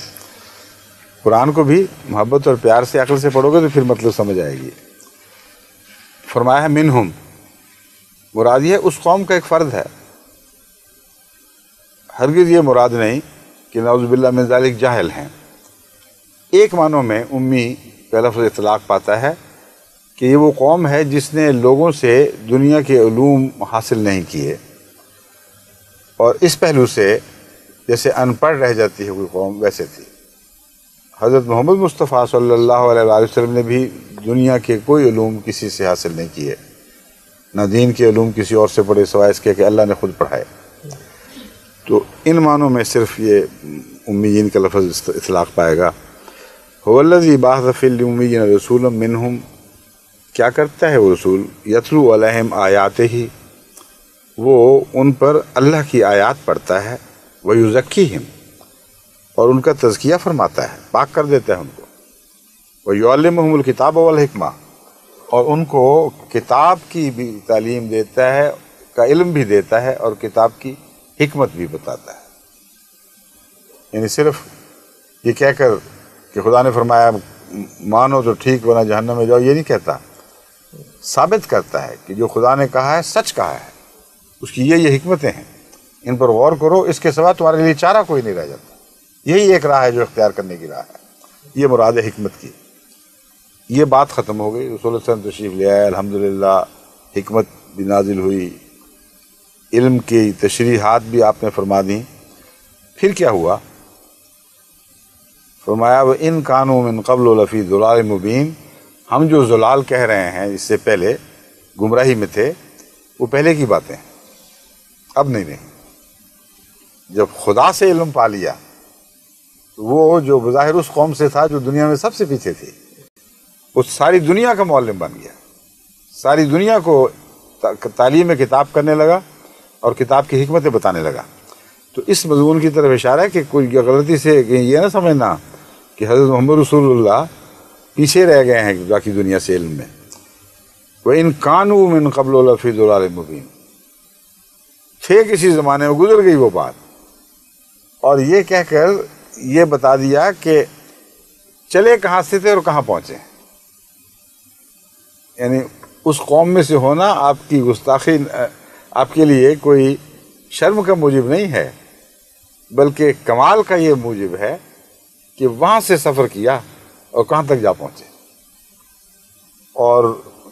قرآن کو بھی محبت اور پیار سے عقل سے پڑھو گے تو پھر مطلب سمجھ آئے گی. فرمایا ہے منہم، مراد یہ اس قوم کا ایک فرد ہے. ہرگز یہ مراد نہیں کہ نعوذ باللہ من ذالک جاہل ہیں. ایک معنوں میں امی کا لفظ اطلاق پاتا ہے کہ یہ وہ قوم ہے جس نے لوگوں سے دنیا کے علوم حاصل نہیں کیے، اور اس پہلو سے جیسے ان پڑھ رہ جاتی ہے کوئی قوم ویسے تھی. حضرت محمد مصطفیٰ صلی اللہ علیہ وسلم نے بھی دنیا کے کوئی علوم کسی سے حاصل نہیں کیے، نہ دین کے علوم کسی اور سے پڑھے سوائے اس کے کہ اللہ نے خود پڑھائے. تو ان معنوں میں صرف یہ امیین کا لفظ اطلاق پائے گا. هو الذی بعث فی الامیین رسولا منہم، کیا کرتا ہے وہ رسول؟ یتلو علیہم آیاتہ، وہ ان پر اللہ کی آیات پڑھتا ہے، ویزکیہم، اور ان کا تزکیہ فرماتا ہے، پاک کر دیتا ہے ان کو، ویعلمہم الکتاب والحکمہ، اور ان کو کتاب کی بھی تعلیم دیتا ہے، کا علم بھی دیتا ہے، اور کتاب کی حکمت بھی بتاتا ہے. یعنی صرف یہ کہہ کر کہ خدا نے فرمایا مانو تو ٹھیک ورنہ جہنم میں جاؤ، یہ نہیں کہتا. ثابت کرتا ہے کہ جو خدا نے کہا ہے سچ کہا ہے، اس کی یہ حکمتیں ہیں، ان پر غور کرو، اس کے سوا تمہارے لیے چارہ کوئی نہیں رہ جاتا. یہی ایک راہ ہے جو اختیار کرنے کی راہ ہے. یہ مراد ہے حکمت کی. یہ بات ختم ہو گئی. رسول اللہ صلی اللہ علیہ وسلم تشریف لے آئے، الحمدللہ حکمت بھی نازل ہوئی، علم کی تشریحات بھی آپ نے فرما دیں. پھر کیا ہوا؟ فرمایا وَإِن كَانُوا مِن قَبْلُ لَفِي ضَلَالٍ مُبِينٍ. ہم جو ضلال کہہ رہے ہیں اس سے پہلے گمراہی میں تھے، وہ پہلے کی باتیں، اب نہیں. جب خدا سے علم پا لیا تو وہ جو بظاہر اس قوم سے تھا جو دنیا میں سب سے پیچھے تھی، وہ ساری دنیا کا معلم بن گیا، ساری دنیا کو تعلیم کتاب کرنے لگا اور کتاب کی حکمتیں بتانے لگا. تو اس مضمون کی طرف اشارہ ہے کہ کوئی غلطی سے یہ نہ سمجھنا کہ حضرت محمد رسول اللہ پیچھے رہ گئے ہیں باقی دنیا سے علم میں. وَإِن كَانُوا مِن قَبْلُ لَفِي ضَلَالٍ مُبِينٍ، تھے کسی زمانے میں، گزر گئی وہ بات، اور یہ کہہ کر یہ بتا دیا کہ چلے کہاں سے تھے اور کہاں پہنچے. یعنی اس قوم میں سے ہونا آپ کی گستاخی، آپ کے لیے کوئی شرم کا موجب نہیں ہے، بلکہ کمال کا یہ موجب ہے کہ وہاں سے سفر کیا اور کہاں تک جا پہنچے. اور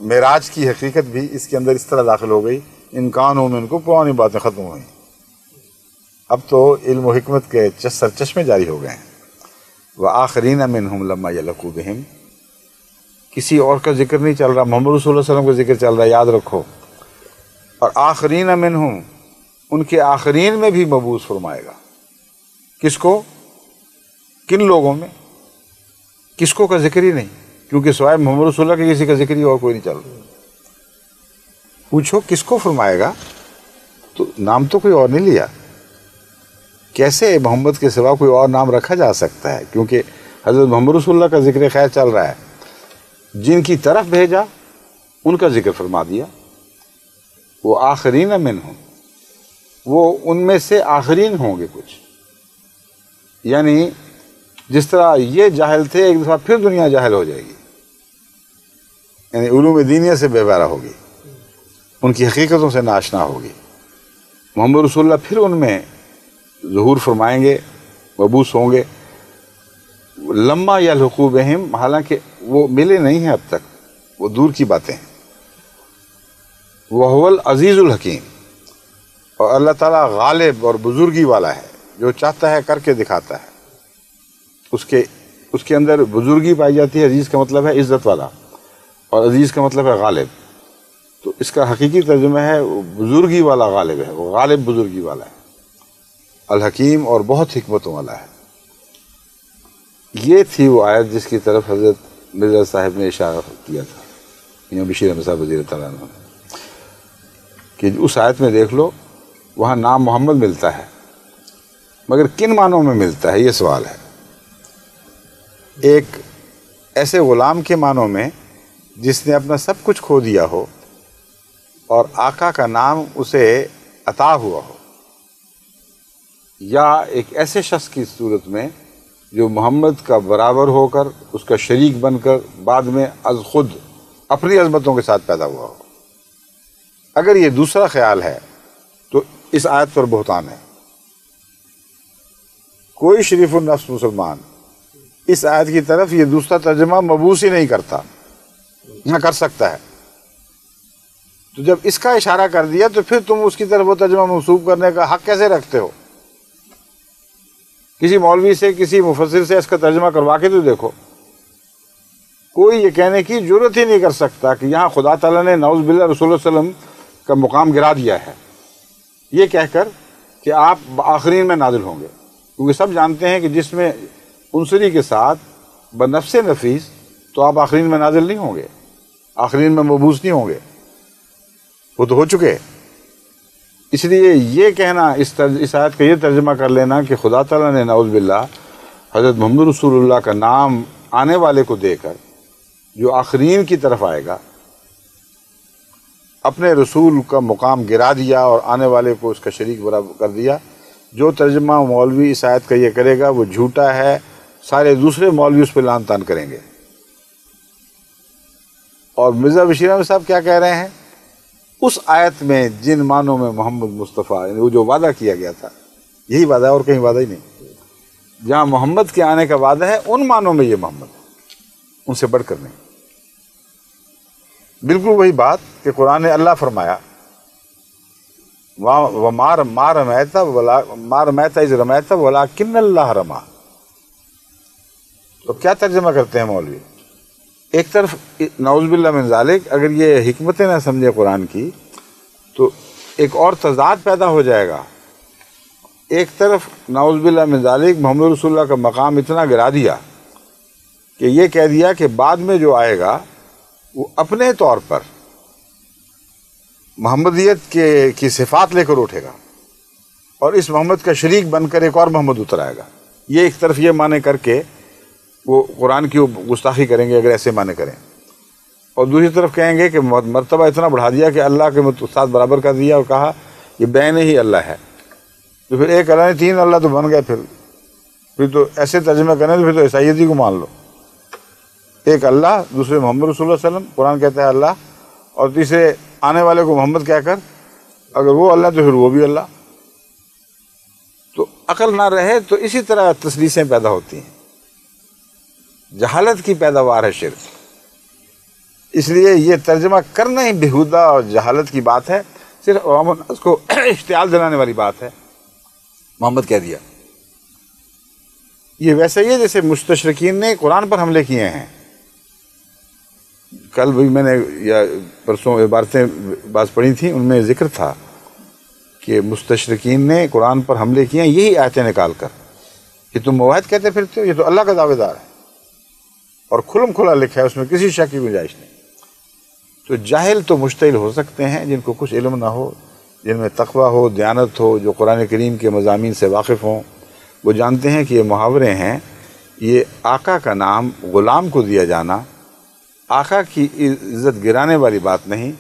معراج کی حقیقت بھی اس کے اندر اس طرح داخل ہو گئی. ان کانوں میں ان کو پرانی باتیں ختم ہوئیں، اب تو علم و حکمت کے سرچشمے جاری ہو گئے ہیں. وآخرین منہم لما یلحقوا بہم، کسی اور کا ذکر نہیں چل رہا، محمد رسول اللہ صلی اللہ علیہ وسلم کا ذکر چل رہا ہے، یاد رکھو۔ اور آخرین منہم، ان کے آخرین میں بھی مبعوث فرمائے گا۔ کس کو؟ کن لوگوں میں؟ کس کو کا ذکر ہی نہیں، کیونکہ سوائے محمد رسول اللہ کے کسی کا ذکر ہی اور کوئی نہیں چل رہا۔ پوچھو کس کو فرمائے گا، تو نام تو کوئی اور نہیں لیا۔ کیسے محمد کے سوا کوئی اور نام رکھا جا سکتا ہے؟ کیونکہ حضرت محمد رسول اللہ کا ذکر خیر چل رہا ہے، جن کی طرف بھیجا ان کا ذکر فرما دیا۔ وہ آخرین منہم، وہ ان میں سے آخرین ہوں گے کچھ، یعنی جس طرح یہ جاہل تھے ایک دفعہ پھر دنیا جاہل ہو جائے گی، یعنی علوم دینیہ سے بے بہرا ہوگی، ان کی حقیقتوں سے ناشنا ہوگی۔ محمد رسول اللہ پھر ان میں ظہور فرمائیں گے، مبعوث ہوں گے۔ لما یلحقوا بہم، حالانکہ وہ ملے نہیں ہیں اب تک، وہ دور کی باتیں ہیں۔ وہو العزیز الحکیم، اور اللہ تعالیٰ غالب اور بزرگی والا ہے، جو چاہتا ہے کر کے دکھاتا ہے۔ اس کے اندر بزرگی پائی جاتی ہے۔ عزیز کا مطلب ہے عزت والا، اور عزیز کا مطلب ہے غالب، تو اس کا حقیقی ترجمہ ہے بزرگی والا غالب ہے، وہ غالب بزرگی والا ہے، الحکیم اور بہت حکمتوں والا ہے۔ یہ تھی وہ آیت جس کی طرف حضرت مرزا صاحب نے اشارہ کیا تھا، میاں بشیر احمد صاحب وزیر تعالیٰ عنہ، کہ اس آیت میں دیکھ لو وہاں نام محمد ملتا ہے، مگر کن معنوں میں ملتا ہے یہ سوال ہے۔ ایک ایسے غلام کے معنوں میں جس نے اپنا سب کچھ کھو دیا ہو اور آقا کا نام اسے عطا ہوا ہو، یا ایک ایسے شخص کی صورت میں جو محمد کا برابر ہو کر اس کا شریک بن کر بعد میں از خود اپنی عظمتوں کے ساتھ پیدا ہوا ہو۔ اگر یہ دوسرا خیال ہے تو اس آیت پر بہتان ہے۔ کوئی شریف النفس مسلمان اس آیت کی طرف یہ دوسرا ترجمہ مبعوث ہی نہیں کرتا، نہ کر سکتا ہے۔ تو جب اس کا اشارہ کر دیا تو پھر تم اس کی طرف وہ ترجمہ منسوب کرنے کا حق کیسے رکھتے ہو؟ کسی مولوی سے، کسی مفسر سے اس کا ترجمہ کروا کے تو دیکھو۔ کوئی یہ کہنے کی جرت ہی نہیں کر سکتا کہ یہاں خدا تعالیٰ نے نعوذ باللہ رسول اللہ صلی اللہ علیہ وسلم کا مقام گرا دیا ہے، یہ کہہ کر کہ آپ آخرین میں نازل ہوں گے، کیونکہ سب جانتے ہیں کہ جس میں عنصری کے ساتھ بنفس نفیس تو آپ آخرین میں نازل نہیں ہوں گے، آخرین میں مبعوث نہیں ہوں گے، وہ تو ہو چکے۔ اس لیے یہ کہنا، اس آیت کا یہ ترجمہ کر لینا کہ خدا تعالیٰ نے نعوذ باللہ حضرت محمد رسول اللہ کا نام آنے والے کو دے کر جو آخرین کی طرف آئے گا، اپنے رسول کا مقام گرا دیا اور آنے والے کو اس کا شریک برابر کر دیا، جو ترجمہ مولوی اس آیت کا یہ کرے گا وہ جھوٹا ہے، سارے دوسرے مولوی اس پہ لعن طعن کریں گے۔ اور مرزا بشیر احمد صاحب کیا کہہ رہے ہیں؟ اس آیت میں جن معنوں میں محمد مصطفیٰ، یعنی وہ جو وعدہ کیا گیا تھا، یہی وعدہ ہے اور کہیں وعدہ ہی نہیں۔ جہاں محمد کے آنے کا وعدہ ہے ان معنوں میں یہ محمد ہے، ان سے بڑھ کر نہیں۔ بالکل وہی بات کہ قرآن نے اللہ فرمایا مَا رَمَيْتَ إِذْ رَمَيْتَ وَلَكِنَّ اللَّهَ رَمَىٰ۔ تو کیا ترجمہ کرتے ہیں مولوی؟ ایک طرف نعوذ باللہ من ذالک، اگر یہ حکمتیں نہ سمجھے قرآن کی تو ایک اور تضاد پیدا ہو جائے گا۔ ایک طرف نعوذ باللہ من ذالک محمد رسول اللہ کا مقام اتنا گرا دیا کہ یہ کہہ دیا کہ بعد میں جو آئے گا وہ اپنے طور پر محمدیت کی صفات لے کر اٹھے گا اور اس محمد کا شریک بن کر ایک اور محمد اتر آئے گا۔ یہ ایک طرف یہ معنی کر کے وہ قرآن کی گستاخی کریں گے اگر ایسے معنی کریں، اور دوسری طرف کہیں گے کہ مرتبہ اتنا بڑھا دیا کہ اللہ کے ساتھ برابر کر دیا اور کہا یہ بین ہی اللہ ہے، تو پھر ایک اللہ نہیں تین اللہ تو بن گئے۔ پھر تو ایسے ترجمہ کریں تو پھر تو عیسائیت ہی کو مان لو، ایک اللہ، دوسرے محمد رسول اللہ صلی اللہ علیہ وسلم، قرآن کہتا ہے اللہ، اور تیسرے آنے والے کو محمد کہہ کر اگر وہ اللہ تو پھر وہ بھی اللہ۔ تو عقل نہ رہے تو اسی طرح تسلیسیں پیدا ہوتی ہیں، جہالت کی پیداوار ہے شرک۔ اس لیے یہ ترجمہ کرنا ہی بےہودہ اور جہالت کی بات ہے، صرف عوام الناس کو اشتعال دلانے والی بات ہے۔ محمد کہہ دیا، یہ ویسا ہی ہے جیسے مستشرقین نے قرآن پر حملے کیے ہیں کل بھی میں نے یا پرسوں عبارتیں بعض پڑھی تھیں، ان میں ذکر تھا کہ مستشرقین نے قرآن پر حملے کیے ہیں یہی آیتیں نکال کر کہ تم موحد کہتے پھرتے ہو، یہ تو اللہ کا دعوے دار ہے اور کھلم کھلا لکھا ہے، اس میں کسی شک کی گنجائش نہیں۔ تو جاہل تو مشتعل ہو سکتے ہیں جن کو کچھ علم نہ ہو، جن میں تقویٰ ہو، دیانت ہو، جو قرآن کریم کے مضامین سے واقف ہوں، وہ جانتے ہیں کہ یہ محاورے ہیں، یہ آقا کا نام غلام کو دیا جانا آقا کی عزت گرانے والی بات نہیں،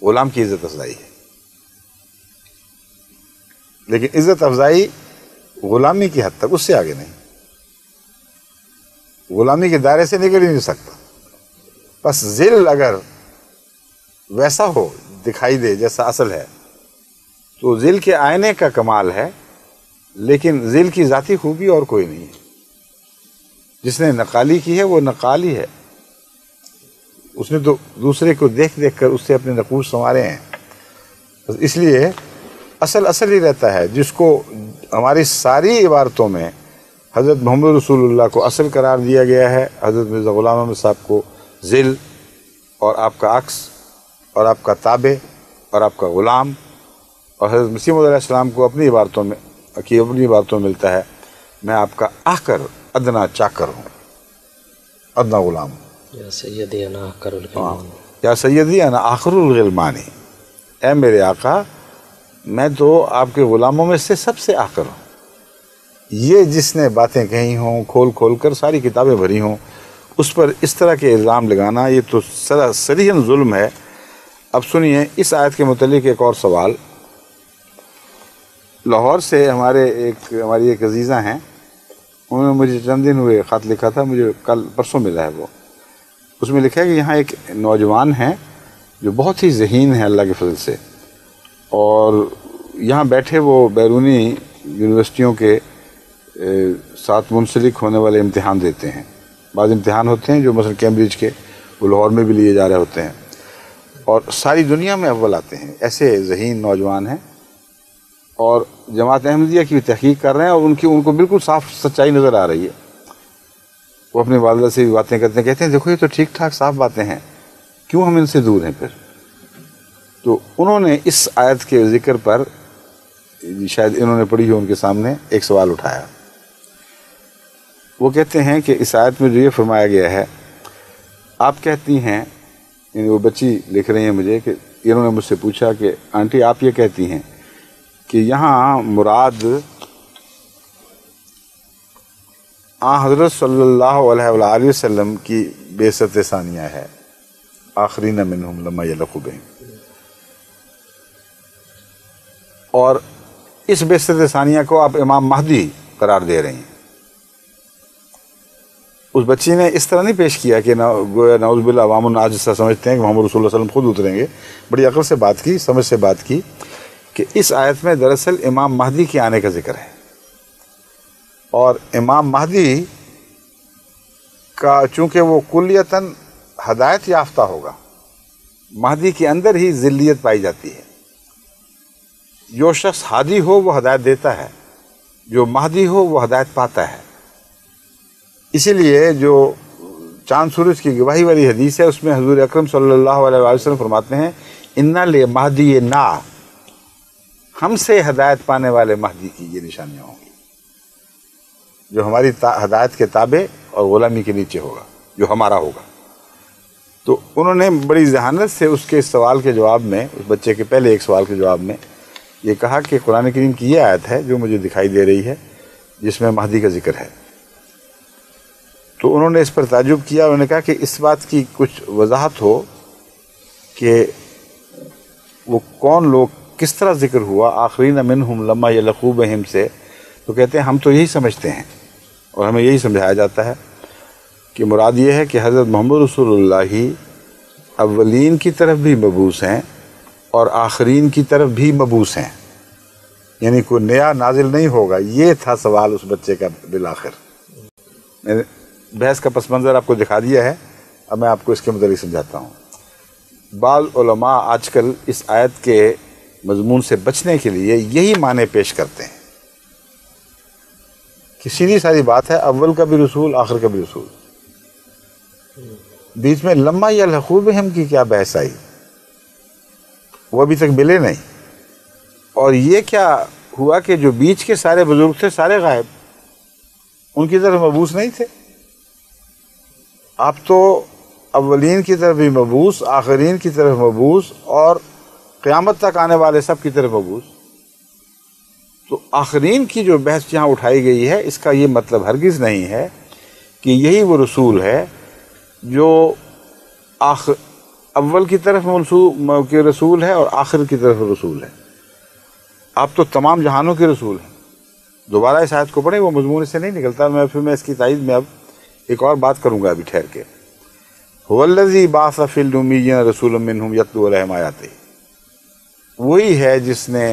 غلام کی عزت افزائی ہے۔ لیکن عزت افزائی غلامی کی حد تک، اس سے آگے نہیں، غلامی کے دائرے سے نکل ہی نہیں سکتا۔ بس ذل اگر ویسا ہو، دکھائی دے جیسا اصل ہے، تو ذل کے آئینے کا کمال ہے، لیکن ذل کی ذاتی خوبی اور کوئی نہیں ہے۔ جس نے نقالی کی ہے وہ نقال ہی ہے، اس نے تو دوسرے کو دیکھ دیکھ کر اس سے اپنے نقوش سنوارے ہیں۔ اس لیے اصل ہی رہتا ہے، جس کو ہماری ساری عبارتوں میں حضرت محمد رسول اللہ کو اصل قرار دیا گیا ہے، حضرت مرزا غلام احمد صاحب کو ذل، اور آپ کا عکس، اور آپ کا تابع، اور آپ کا غلام، اور حضرت مسیح موعود علیہ السلام کو اپنی عبارتوں میں ملتا ہے، میں آپ کا آخر ادنا چاکر ہوں، ادنا غلام ہوں۔ یا سیدی انا آخر الغلمان، یا سیدی انا آخر الغلمانی، اے میرے آقا میں تو آپ کے غلاموں میں سے سب سے آخر ہوں۔ یہ جس نے باتیں کہی ہوں، کھول کھول کر ساری کتابیں بھری ہوں، اس پر اس طرح کے الزام لگانا یہ تو صریحاً ظلم ہے۔ اب سنیے اس آیت کے متعلق ایک اور سوال۔ لاہور سے ہماری ایک عزیزہ ہیں، انہوں نے مجھے چند دن ہوئے خط لکھا تھا، مجھے کل پرسوں ملا ہے وہ۔ اس میں لکھا ہے کہ یہاں ایک نوجوان ہیں جو بہت ہی ذہین ہیں اللہ کے فضل سے، اور یہاں بیٹھے وہ بیرونی یونیورسٹیوں کے ساتھ منسلک ہونے والے امتحان دیتے ہیں۔ بعض امتحان ہوتے ہیں جو مثلا کیمبرج کے، وہ لاہور میں بھی لیے جا رہے ہوتے ہیں، اور ساری دنیا میں اول آتے ہیں۔ ایسے ذہین نوجوان ہیں، اور جماعت احمدیہ کی بھی تحقیق کر رہے ہیں، اور ان کو بالکل صاف سچائی نظر آ رہی ہے۔ وہ اپنی والدہ سے بھی باتیں کرتے ہیں، کہتے ہیں دیکھو یہ تو ٹھیک ٹھاک صاف باتیں ہیں، کیوں ہم ان سے دور ہیں پھر؟ تو انہوں نے اس آیت کے ذکر پر، شاید انہوں نے پڑھی ہو ان کے سامنے، ایک سوال اٹھایا۔ وہ کہتے ہیں کہ اس آیت میں جو یہ فرمایا گیا ہے، آپ کہتی ہیں، یعنی وہ بچی لکھ رہی ہیں مجھے کہ انہوں نے مجھ سے پوچھا کہ آنٹی آپ یہ کہتی ہیں کہ یہاں مراد حضرت صلی اللہ علیہ وآلہ وسلم کی بعثت ثانیہ ہے، آخرین منہم لما یلحقوا بہم، اور اس بعثت ثانیہ کو آپ امام مہدی قرار دے رہے ہیں۔ اس بچی نے اس طرح نہیں پیش کیا کہ گویا نعوذ باللہ عوام الناس جس طرح سمجھتے ہیں کہ محمد رسول اللہ صلی اللہ علیہ وسلم خود اتریں گے، بڑی عقل سے بات کی، سمجھ سے بات کی کہ اس آیت میں دراصل امام مہدی کے آنے کا ذکر ہے، اور امام مہدی کا چونکہ وہ کلیتاً ہدایت یافتہ ہوگا، مہدی کے اندر ہی ذلیت پائی جاتی ہے۔ جو شخص ہادی ہو وہ ہدایت دیتا ہے، جو مہدی ہو وہ ہدایت پاتا ہے۔ اسی لیے جو چاند سورج کی گواہی والی حدیث ہے، اس میں حضور اکرم صلی اللہ علیہ وسلم فرماتے ہیں اِنَّ لِمَہْدِیَ نَا، ہم سے ہدایت پانے والے مہدی کی یہ نشانیاں ہوں گی، جو ہماری ہدایت کے تابع اور غلامی کے نیچے ہوگا، جو ہمارا ہوگا۔ تو انہوں نے بڑی ذہانت سے اس کے سوال کے جواب میں، اس بچے کے پہلے ایک سوال کے جواب میں یہ کہا کہ قرآن کریم کی یہ آیت ہے جو مجھے دکھائی دے رہی ہے جس میں مہدی کا ذکر ہے۔ تو انہوں نے اس پر تعجب کیا، انہوں نے کہا کہ اس بات کی کچھ وضاحت ہو کہ وہ کون لوگ، کس طرح ذکر ہوا آخرین منہم لما یلحقوا بہم سے۔ تو کہتے ہیں ہم تو یہی سمجھتے ہیں اور ہمیں یہی سمجھایا جاتا ہے کہ مراد یہ ہے کہ حضرت محمد رسول اللہ ہی اولین کی طرف بھی مبعوث ہیں اور آخرین کی طرف بھی مبعوث ہیں، یعنی کوئی نیا نازل نہیں ہوگا۔ یہ تھا سوال اس بچے کا بالآخر۔ میں نے بحث کا پس منظر آپ کو دکھا دیا ہے، اب میں آپ کو اس کے متعلق سمجھاتا ہوں۔ بعض علماء آج کل اس آیت کے مضمون سے بچنے کے لیے یہی معنی پیش کرتے ہیں کہ سیدھی ساری بات ہے، اول کا بھی رسول آخر کا بھی رسول۔ بیچ میں لما یلحقوا بہم کی کیا بحث آئی؟ وہ ابھی تک ملے نہیں. اور یہ کیا ہوا کہ جو بیچ کے سارے بزرگ تھے سارے غائب، ان کی طرف مبعوث نہیں تھے. آپ تو اولین کی طرف بھی مبعوث، آخرین کی طرف مبعوث، اور قیامت تک آنے والے سب کی طرف مبعوث. تو آخرین کی جو بحث یہاں اٹھائی گئی ہے، اس کا یہ مطلب ہرگز نہیں ہے کہ یہی وہ رسول ہے جو اول کی طرف کے رسول ہے اور آخر کی طرف رسول ہے. آپ تو تمام جہانوں کے رسول ہیں. دوبارہ اس آیت کو پڑھیں، وہ مضمون اس سے نہیں نکلتا. میں اس کی تائید میں اب ایک اور بات کروں گا ابھی ٹھہر کے. هو الذی بعث فی الامیین رسولا منہم یتلو علیہم آیاتہ، وہی ہے جس نے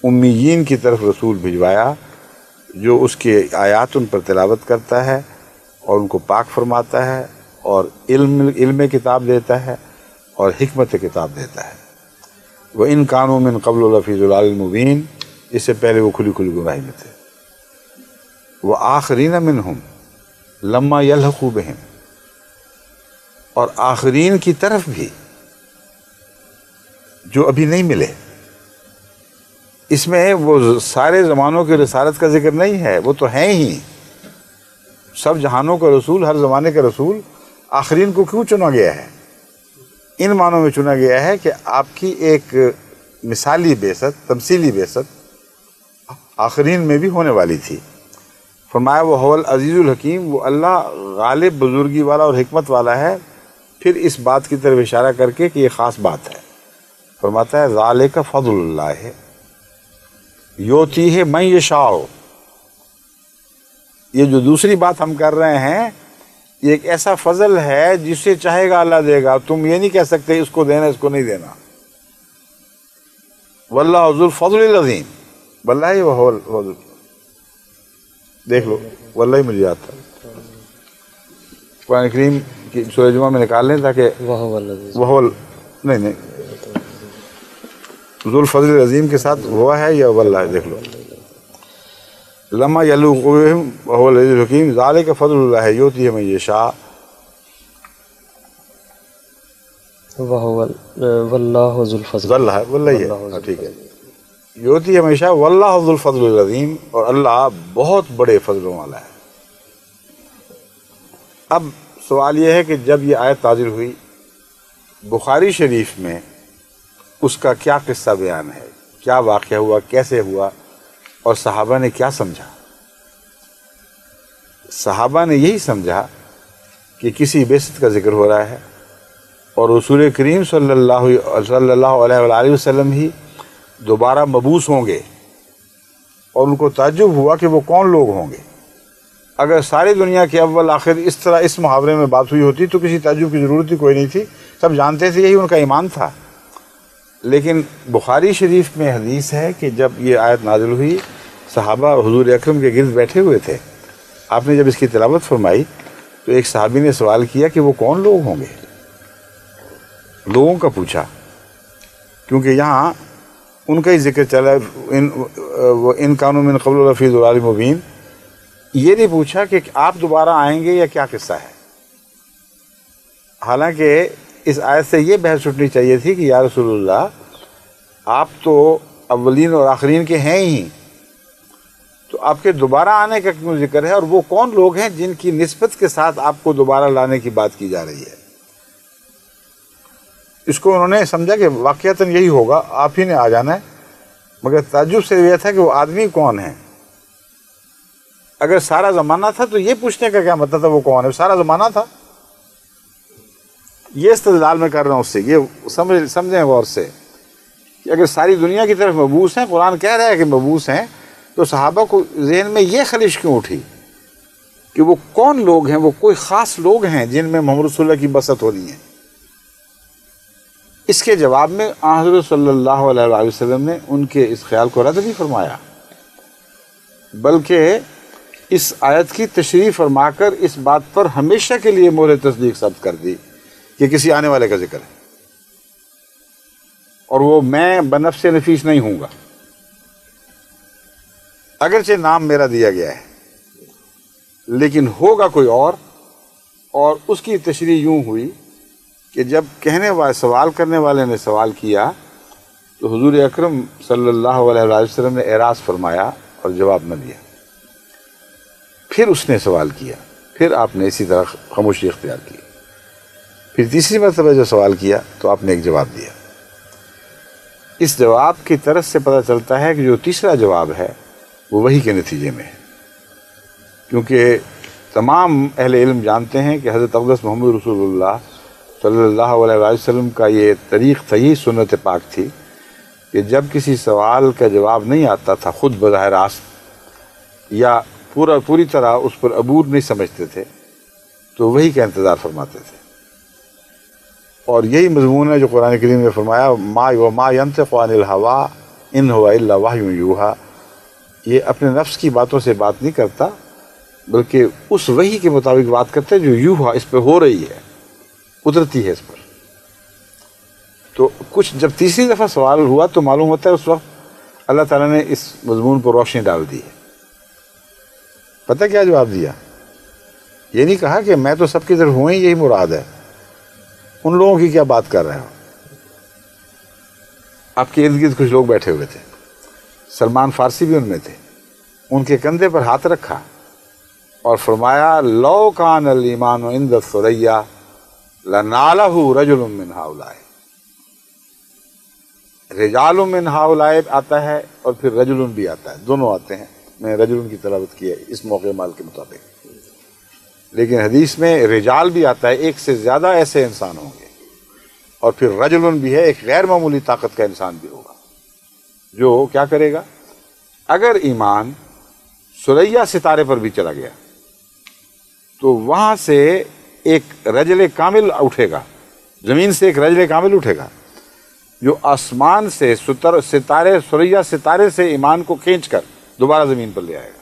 امیین کی طرف رسول بھجوایا جو اس کے آیات ان پر تلاوت کرتا ہے اور ان کو پاک فرماتا ہے اور علم کتاب دیتا ہے اور حکمت کتاب دیتا ہے. وَإِن كَانُوا مِن قَبْلُ لَفِي ضَلَالٍ مُبِينٍ، اس سے پہلے وہ کھلی گمراہی میں تھے. وَآخَرِينَ مِنْهُمْ لَمَّا يَلْحَقُوا بِهِمْ، اور آخرین کی طرف بھی جو ابھی نہیں ملے. اس میں وہ سارے زمانوں کے رسالت کا ذکر نہیں ہے، وہ تو ہیں ہی سب جہانوں کا رسول، ہر زمانے کا رسول. آخرین کو کیوں چنا گیا ہے؟ ان معنوں میں چنا گیا ہے کہ آپ کی ایک مثالی بعثت، تمثیلی بعثت آخرین میں بھی ہونے والی تھی. فرمایا وہ هو العزیز الحکیم، وہ اللہ غالب، بزرگی والا اور حکمت والا ہے. پھر اس بات کی طرف اشارہ کر کے کہ یہ خاص بات ہے، فرماتا ہے ذالک فضل اللہ یؤتیہ من یشاء. یہ جو دوسری بات ہم کر رہے ہیں، یہ ایک ایسا فضل ہے جسے چاہے گا اللہ دے گا. تم یہ نہیں کہہ سکتے اس کو دینا اس کو نہیں دینا. واللہ ذو الفضل العظیم، واللہ وہو الفضل. دیکھ لو واللہ مل جاتا. قرآن کریم کی سورہ جمعہ میں نکال لیں تاکہ وہ نہیں ذو الفضل العظیم کے ساتھ ہوا ہے یا واللہ. دیکھ لو لما یلحقوا بہم وہو العزیز الحکیم ذالک فضل اللہ یؤتیہ من یشاء واللہ ذو الفضل. واللہ ہے ٹھیک ہے، یؤتیہ من یشاء واللہ ذو الفضل العظیم، اور اللہ بہت بڑے فضلوں والا ہے. اب سوال یہ ہے کہ جب یہ آیت نازل ہوئی، بخاری شریف میں اس کا کیا قصہ بیان ہے، کیا واقعہ ہوا، کیسے ہوا، اور صحابہ نے کیا سمجھا؟ صحابہ نے یہی سمجھا کہ کسی بعثت کا ذکر ہو رہا ہے اور رسول کریم صلی اللہ علیہ وآلہ وسلم ہی دوبارہ مبعوث ہوں گے، اور ان کو تعجب ہوا کہ وہ کون لوگ ہوں گے. اگر ساری دنیا کے اول آخر اس طرح اس محاورے میں بات ہوئی ہوتی تو کسی تعجب کی ضرورت ہی کوئی نہیں تھی، سب جانتے تھے، یہی ان کا ایمان تھا. لیکن بخاری شریف میں حدیث ہے کہ جب یہ آیت نازل ہوئی، صحابہ حضور اکرم کے گرد بیٹھے ہوئے تھے. آپ نے جب اس کی تلاوت فرمائی تو ایک صحابی نے سوال کیا کہ وہ کون لوگ ہوں گے. لوگوں کا پوچھا، کیونکہ یہاں ان کا ہی ذکر چلا، ان کانوا من قبل لفی ضلال مبین. یہ نہیں پوچھا کہ آپ دوبارہ آئیں گے یا کیا قصہ ہے. حالانکہ اس آیت سے یہ بحث اٹھنی چاہیے تھی کہ یا رسول اللہ، آپ تو اولین اور آخرین کے ہیں ہی، تو آپ کے دوبارہ آنے کا کیوں ذکر ہے، اور وہ کون لوگ ہیں جن کی نسبت کے ساتھ آپ کو دوبارہ لانے کی بات کی جا رہی ہے. اس کو انہوں نے سمجھا کہ واقعتاً یہی ہوگا، آپ ہی نے آ جانا ہے. مگر تعجب سے یہ تھا کہ وہ آدمی کون ہے. اگر سارا زمانہ تھا تو یہ پوچھنے کا کیا مطلب تھا وہ کون ہے؟ سارا زمانہ تھا. یہ استدلال میں کر رہا ہوں اس سے، یہ سمجھیں غور سے کہ اگر ساری دنیا کی طرف مبعوث ہیں، قرآن کہہ رہا ہے کہ مبعوث ہیں، تو صحابہ کو ذہن میں یہ خلش کیوں اٹھی کہ وہ کون لوگ ہیں، وہ کوئی خاص لوگ ہیں جن میں محمد رسول اللہ کی بسط ہونی ہے. اس کے جواب میں حضرت صلی اللہ علیہ وآلہ وسلم نے ان کے اس خیال کو رد نہیں فرمایا، بلکہ اس آیت کی تشریح فرما کر اس بات پر ہمیشہ کے لیے مہر تصدیق ثبت کر دی کہ کسی آنے والے کا ذکر ہے، اور وہ میں بنفس نفیس نہیں ہوں گا. اگرچہ نام میرا دیا گیا ہے لیکن ہوگا کوئی اور اس کی تشریح یوں ہوئی کہ جب سوال کرنے والے نے سوال کیا تو حضور اکرم صلی اللہ علیہ وسلم نے اعراض فرمایا اور جواب نہ دیا. پھر اس نے سوال کیا، پھر آپ نے اسی طرح خاموشی اختیار کی. پھر تیسری مرتبہ جو سوال کیا تو آپ نے ایک جواب دیا. اس جواب کی طرف سے پتہ چلتا ہے کہ جو تیسرا جواب ہے وہ وحی کے نتیجے میں ہے، کیونکہ تمام اہل علم جانتے ہیں کہ حضرت اقدس محمد رسول اللہ صلی اللہ علیہ وسلم کا یہ طریق تھا، یہ سنت پاک تھی کہ جب کسی سوال کا جواب نہیں آتا تھا خود بظاہر راست یا پوری طرح اس پر عبور نہیں سمجھتے تھے تو وحی کا انتظار فرماتے تھے. اور یہی مضمون ہے جو قرآن کریم نے فرمایا ما ينطق عن الهوى ان هو الا وحی یوحی. یہ اپنے نفس کی باتوں سے بات نہیں کرتا بلکہ اس وحی کے مطابق بات کرتا ہے جو یوحی اس پہ ہو رہی ہے، قدرتی ہے اس پر. تو کچھ جب تیسری دفعہ سوال ہوا تو معلوم ہوتا ہے اس وقت اللہ تعالیٰ نے اس مضمون پر روشنی ڈال دی ہے. پتہ کیا جواب دیا؟ یہ نہیں کہا کہ میں تو سب کی طرف ہوں ہی، یہی مراد ہے، ان لوگوں کی کیا بات کر رہے ہو. آپ کے ارد گرد کچھ لوگ بیٹھے ہوئے تھے، سلمان فارسی بھی ان میں تھے. ان کے کندھے پر ہاتھ رکھا اور فرمایا لو کان الایمان عند الثریا لنالہ رجل من ہؤلاء. رجال من ہؤلاء آتا ہے اور پھر رجل بھی آتا ہے، دونوں آتے ہیں. میں رجل کی تلاوت کی ہے اس موقع مال کے مطابق، لیکن حدیث میں رجال بھی آتا ہے، ایک سے زیادہ ایسے انسان ہوں گے، اور پھر رجل بھی ہے، ایک غیر معمولی طاقت کا انسان بھی ہوگا جو کیا کرے گا؟ اگر ایمان ثریا ستارے پر بھی چلا گیا تو وہاں سے ایک رجل کامل اٹھے گا، زمین سے ایک رجل کامل اٹھے گا جو آسمان سے ستارے ثریا ستارے سے ایمان کو کھینچ کر دوبارہ زمین پر لے آئے گا.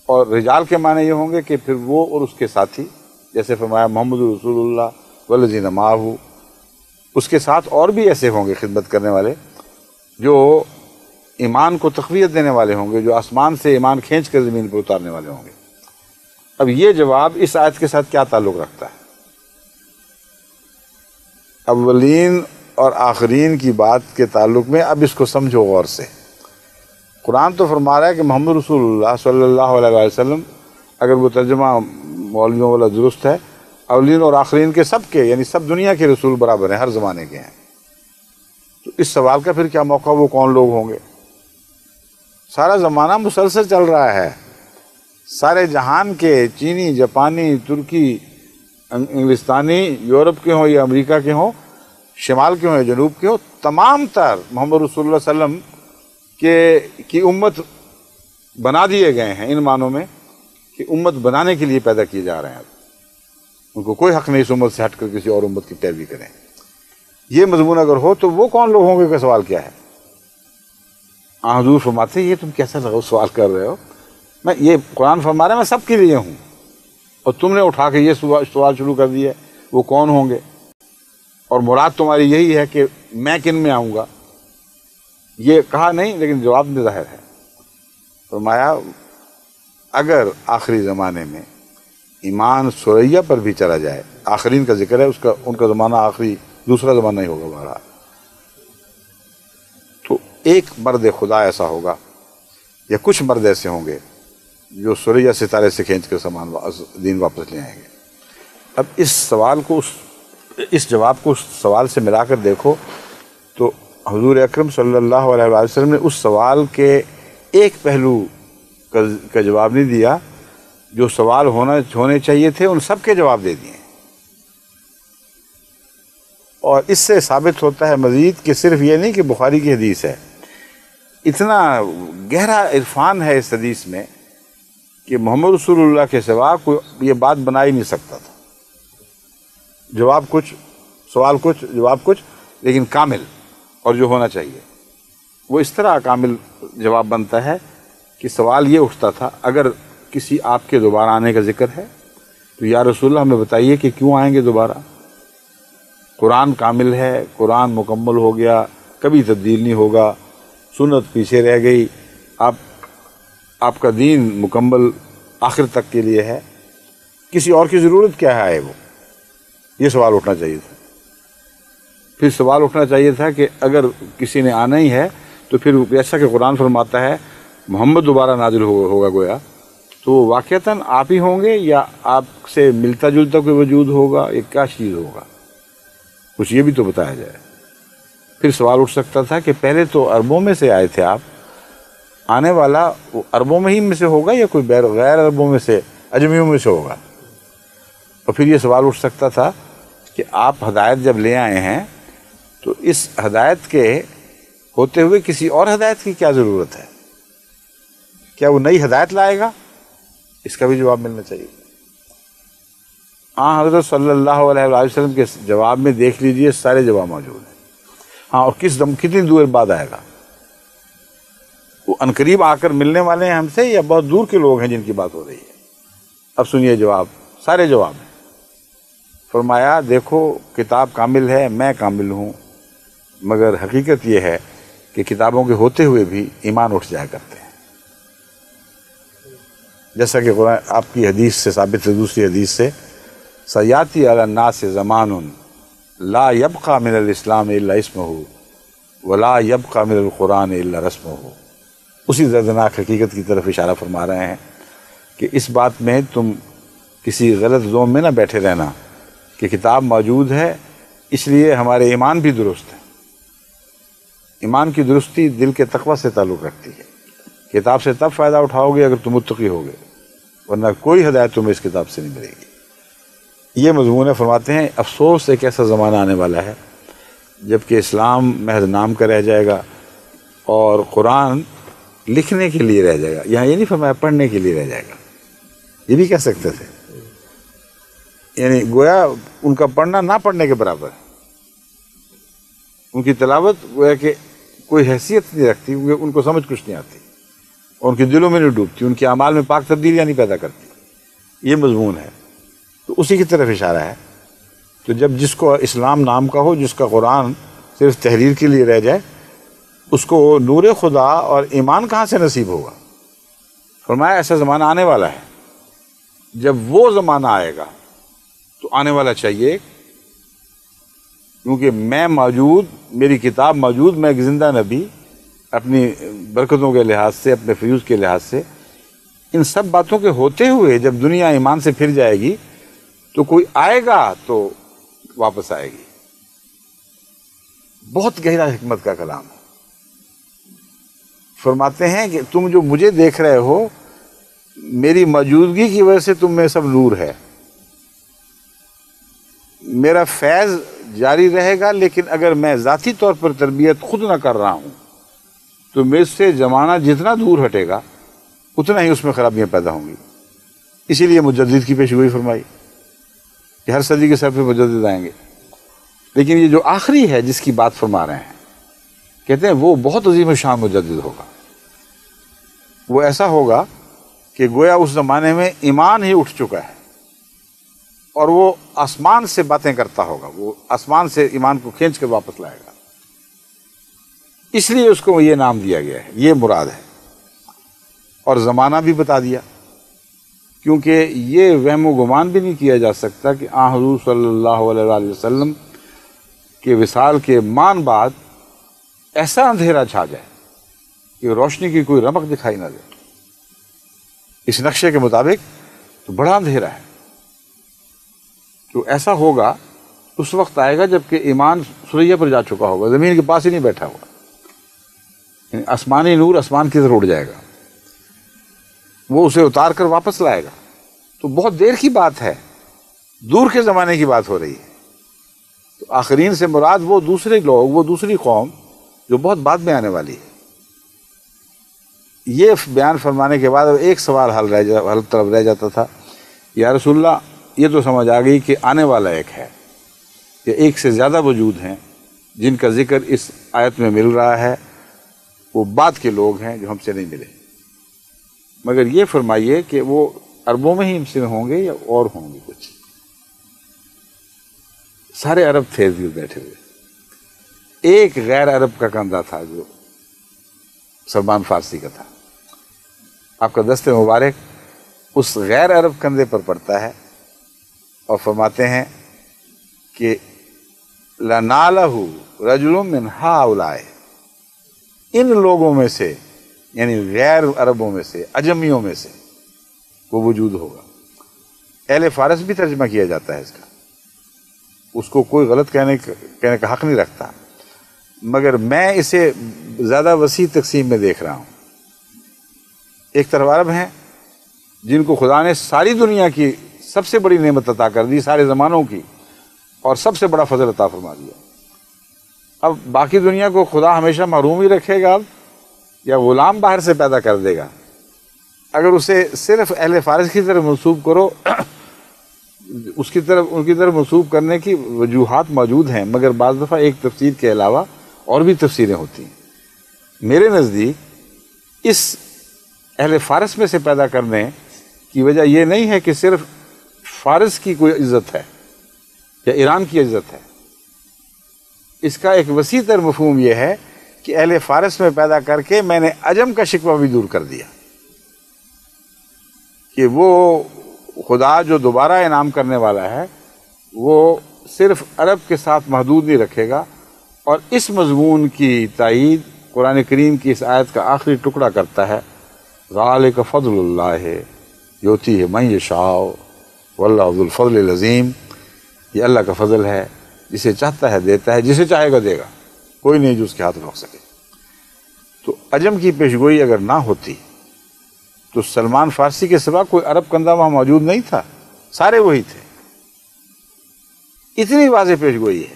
اور رجال کے معنی یہ ہوں گے کہ پھر وہ اور اس کے ساتھی، جیسے فرمایا محمد رسول اللہ والذین معہ، اس کے ساتھ اور بھی ایسے ہوں گے خدمت کرنے والے جو ایمان کو تقویت دینے والے ہوں گے، جو آسمان سے ایمان کھینچ کر زمین پر اتارنے والے ہوں گے. اب یہ جواب اس آیت کے ساتھ کیا تعلق رکھتا ہے؟ اولین اور آخرین کی بات کے تعلق میں اب اس کو سمجھو غور سے. قرآن تو فرما رہا ہے کہ محمد رسول اللہ صلی اللہ علیہ وسلم، اگر وہ ترجمہ مولویوں والا درست ہے، اولین اور آخرین کے سب کے، یعنی سب دنیا کے رسول برابر ہیں، ہر زمانے کے ہیں. تو اس سوال کا پھر کیا موقع، وہ کون لوگ ہوں گے؟ سارا زمانہ مسلسل چل رہا ہے، سارے جہان کے، چینی، جاپانی، ترکی، انگلستانی، یورپ کے ہوں یا امریکہ کے ہوں، شمال کے ہوں یا جنوب کے ہوں، تمام تر محمد رسول اللہ صلی اللہ علیہ وسلم کی امت بنا دیے گئے ہیں، ان معنوں میں کہ امت بنانے کے لیے پیدا کیے جا رہے ہیں. ان کو کوئی حق نہیں اس امت سے ہٹ کر کسی اور امت کی پیروی کریں. یہ مضمون اگر ہو تو وہ کون لوگ ہوں گے کا سوال کیا ہے؟ حضور فرماتے یہ تم کیسا لگا سوال کر رہے ہو؟ میں یہ قرآن فرما رہا ہے میں سب کے لیے ہوں، اور تم نے اٹھا کے یہ سوال شروع کر دیا وہ کون ہوں گے، اور مراد تمہاری یہی ہے کہ میں کن میں آؤں گا. یہ کہا نہیں لیکن جواب میں ظاہر ہے. فرمایا اگر آخری زمانے میں ایمان ثریا پر بھی چلا جائے، آخرین کا ذکر ہے، ان کا زمانہ آخری دوسرا زمانہ ہی ہوگا بہرحال، تو ایک مرد خدا ایسا ہوگا یا کچھ مرد ایسے ہوں گے جو ثریا ستارے سے کھینچ کر دین واپس لے آئیں گے. اب اس جواب کو اس سوال سے ملا کر دیکھو تو حضور اکرم صلی اللہ علیہ وسلم نے اس سوال کے ایک پہلو کا جواب نہیں دیا، جو سوال ہونے چاہیے تھے ان سب کے جواب دے دیے. اور اس سے ثابت ہوتا ہے مزید کہ صرف یہ نہیں کہ بخاری کی حدیث ہے، اتنا گہرا عرفان ہے اس حدیث میں کہ محمد رسول اللہ کے سوا کوئی یہ بات بنا ہی نہیں سکتا تھا. جواب کچھ، سوال کچھ، جواب کچھ، لیکن کامل. اور جو ہونا چاہیے وہ اس طرح کامل جواب بنتا ہے کہ سوال یہ اٹھتا تھا اگر کسی آپ کے دوبارہ آنے کا ذکر ہے تو یا رسول اللہ ہمیں بتائیے کہ کیوں آئیں گے دوبارہ. قرآن کامل ہے، قرآن مکمل ہو گیا، کبھی تبدیل نہیں ہوگا، سنت پیچھے رہ گئی، آپ کا دین مکمل آخر تک کے لیے ہے. کسی اور کی ضرورت کیا ہے وہ؟ یہ سوال اٹھنا چاہیے تھا. پھر سوال اٹھنا چاہیے تھا کہ اگر کسی نے آنا ہی ہے تو پھر جیسا کہ قرآن فرماتا ہے محمد دوبارہ نازل ہوگا گویا، تو وہ واقعتاً آپ ہی ہوں گے یا آپ سے ملتا جلتا کوئی وجود ہوگا، یہ کیا چیز ہوگا؟ کچھ یہ بھی تو بتایا جائے. پھر سوال اٹھ سکتا تھا کہ پہلے تو عربوں میں سے آئے تھے آپ، آنے والا وہ عربوں میں ہی میں سے ہوگا یا کوئی غیر عربوں میں سے، اجمیوں میں سے ہوگا؟ اور پھر یہ سوال اٹھ سکتا تھا کہ آپ ہدایت جب لے آئے ہیں تو اس ہدایت کے ہوتے ہوئے کسی اور ہدایت کی کیا ضرورت ہے؟ کیا وہ نئی ہدایت لائے گا؟ اس کا بھی جواب ملنا چاہیے. ہاں، حضرت صلی اللہ علیہ وآلہ وسلم کے جواب میں دیکھ لیجئے سارے جواب موجود ہیں. ہاں، اور کتنی دور بعد آئے گا؟ وہ عنقریب آ کر ملنے والے ہیں ہم سے یا بہت دور کے لوگ ہیں جن کی بات ہو رہی ہے؟ اب سنیے جواب، سارے جواب ہیں. فرمایا دیکھو کتاب کامل ہے، میں کامل ہوں، مگر حقیقت یہ ہے کہ کتابوں کے ہوتے ہوئے بھی ایمان اٹھ جایا کرتے ہیں. جیسا کہ قرآن آپ کی حدیث سے ثابت ہے، دوسری حدیث سے، سیاتی علی الناس زمان لا یبقى من الاسلام الا اسمہ ولا یبقى من القرآن الا رسمہ. اسی دردناک حقیقت کی طرف اشارہ فرما رہے ہیں کہ اس بات میں تم کسی غلط ذوم میں نہ بیٹھے رہنا کہ کتاب موجود ہے اس لیے ہمارے ایمان بھی درست ہے. ایمان کی درستی دل کے تقوی سے تعلق رکھتی ہے. کتاب سے تب فائدہ اٹھاؤ گے اگر تم متقی ہوگے، ورنہ کوئی ہدایت تمہیں اس کتاب سے نہیں ملے گی. یہ مضمون فرماتے ہیں افسوس ایک ایسا زمانہ آنے والا ہے جب کہ اسلام محض نام کا رہ جائے گا اور قرآن لکھنے کے لیے رہ جائے گا. یہاں یہ نہیں فرمایا پڑھنے کے لیے رہ جائے گا، یہ بھی کہہ سکتے تھے. یعنی گویا ان کا پڑھنا نہ پڑھنے کے برابر ہے. ان کی تلاوت گویا کہ کوئی حیثیت نہیں رکھتی کیونکہ ان کو سمجھ کچھ نہیں آتی اور ان کے دلوں میں نہیں ڈوبتی، ان کے اعمال میں پاک تبدیلیاں نہیں پیدا کرتی. یہ مضمون ہے. تو اسی کی طرف اشارہ ہے. تو جب جس کو اسلام نام کا ہو، جس کا قرآن صرف تحریر کے لیے رہ جائے، اس کو نور خدا اور ایمان کہاں سے نصیب ہوگا؟ فرمایا ایسا زمانہ آنے والا ہے. جب وہ زمانہ آئے گا تو آنے والا چاہیے، کیونکہ میں موجود، میری کتاب موجود، میں ایک زندہ نبی، اپنی برکتوں کے لحاظ سے، اپنے فیوز کے لحاظ سے، ان سب باتوں کے ہوتے ہوئے جب دنیا ایمان سے پھر جائے گی تو کوئی آئے گا تو واپس آئے گی. بہت گہرا حکمت کا کلام ہے. فرماتے ہیں کہ تم جو مجھے دیکھ رہے ہو، میری موجودگی کی وجہ سے تم میں سب نور ہے. میرا فیض جاری رہے گا، لیکن اگر میں ذاتی طور پر تربیت خود نہ کر رہا ہوں تو مجھ سے زمانہ جتنا دور ہٹے گا اتنا ہی اس میں خرابیاں پیدا ہوں گی. اسی لیے مجدد کی پیشگوئی فرمائی کہ ہر صدی کے سر پہ مجدد آئیں گے. لیکن یہ جو آخری ہے جس کی بات فرما رہے ہیں، کہتے ہیں وہ بہت عظیم الشان مجدد ہوگا. وہ ایسا ہوگا کہ گویا اس زمانے میں ایمان ہی اٹھ چکا ہے اور وہ آسمان سے باتیں کرتا ہوگا، وہ آسمان سے ایمان کو کھینچ کر واپس لائے گا. اس لیے اس کو یہ نام دیا گیا ہے، یہ مراد ہے. اور زمانہ بھی بتا دیا، کیونکہ یہ وہم و گمان بھی نہیں کیا جا سکتا کہ آن حضور صلی اللہ علیہ وآلہ وسلم کے وصال کے مان بعد ایسا اندھیرا چھا جائے کہ روشنی کی کوئی رمق دکھائی نہ دے. اس نقشے کے مطابق تو بڑا اندھیرا ہے. تو ایسا ہوگا، اس وقت آئے گا جب کہ ایمان سریا پر جا چکا ہوگا، زمین کے پاس ہی نہیں بیٹھا ہوگا. یعنی آسمانی نور آسمان کی طرف اڑ جائے گا، وہ اسے اتار کر واپس لائے گا. تو بہت دیر کی بات ہے، دور کے زمانے کی بات ہو رہی ہے. تو آخرین سے مراد وہ دوسرے لوگ، وہ دوسری قوم جو بہت بعد میں آنے والی ہے. یہ بیان فرمانے کے بعد ایک سوال حل طلب رہ جاتا تھا، یا رسول اللہ یہ تو سمجھ آ گئی کہ آنے والا ایک ہے یا ایک سے زیادہ وجود ہیں جن کا ذکر اس آیت میں مل رہا ہے، وہ بعد کے لوگ ہیں جو ہم سے نہیں ملے. مگر یہ فرمائیے کہ وہ عربوں میں ہی ہم سے ہوں گے یا اور ہوں گے کچھ؟ سارے عرب تھے بیٹھے ہوئے. ایک غیر عرب کا کندھا تھا جو سلمان فارسی کا تھا. آپ کا دست مبارک اس غیر عرب کندھے پر پڑتا ہے اور فرماتے ہیں کہ لَنَالَهُ رَجُلٌ مِّنْ هَٰؤُلَاءِ، ان لوگوں میں سے، یعنی غیر عربوں میں سے، عجمیوں میں سے وہ وجود ہوگا۔ اہل فارس بھی ترجمہ کیا جاتا ہے اس کا، اس کو کوئی غلط کہنے کا حق نہیں رکھتا، مگر میں اسے زیادہ وسیع تقسیم میں دیکھ رہا ہوں۔ ایک طرف عرب ہیں جن کو خدا نے ساری دنیا کی سب سے بڑی نعمت عطا کر دی، سارے زمانوں کی، اور سب سے بڑا فضل عطا فرما دیا۔ اب باقی دنیا کو خدا ہمیشہ محروم ہی رکھے گا یا غلام باہر سے پیدا کر دے گا؟ اگر اسے صرف اہل فارس کی طرف منسوب کرو، ان کی طرف منسوب کرنے کی وجوہات موجود ہیں، مگر بعض دفعہ ایک تفسیر کے علاوہ اور بھی تفسیریں ہوتی ہیں۔ میرے نزدیک اس اہل فارس میں سے پیدا کرنے کی وجہ یہ نہیں ہے کہ صرف فارس کی کوئی عزت ہے یا ایران کی عزت ہے، اس کا ایک وسیع تر مفہوم یہ ہے کہ اہل فارس میں پیدا کر کے میں نے عجم کا شکوہ بھی دور کر دیا کہ وہ خدا جو دوبارہ انعام کرنے والا ہے وہ صرف عرب کے ساتھ محدود نہیں رکھے گا۔ اور اس مضمون کی تائید قرآن کریم کی اس آیت کا آخری ٹکڑا کرتا ہے، ذالک فضل اللہ یؤتیہ من یشاء واللہ ذو الفضل العظیم، یہ اللہ کا فضل ہے، جسے چاہتا ہے دیتا ہے، جسے چاہے گا دے گا، کوئی نہیں جو اس کے ہاتھ روک سکے۔ تو عجم کی پیشگوئی اگر نہ ہوتی تو سلمان فارسی کے سوا کوئی عرب کندہ وہاں موجود نہیں تھا، سارے وہی تھے۔ اتنی واضح پیشگوئی ہے۔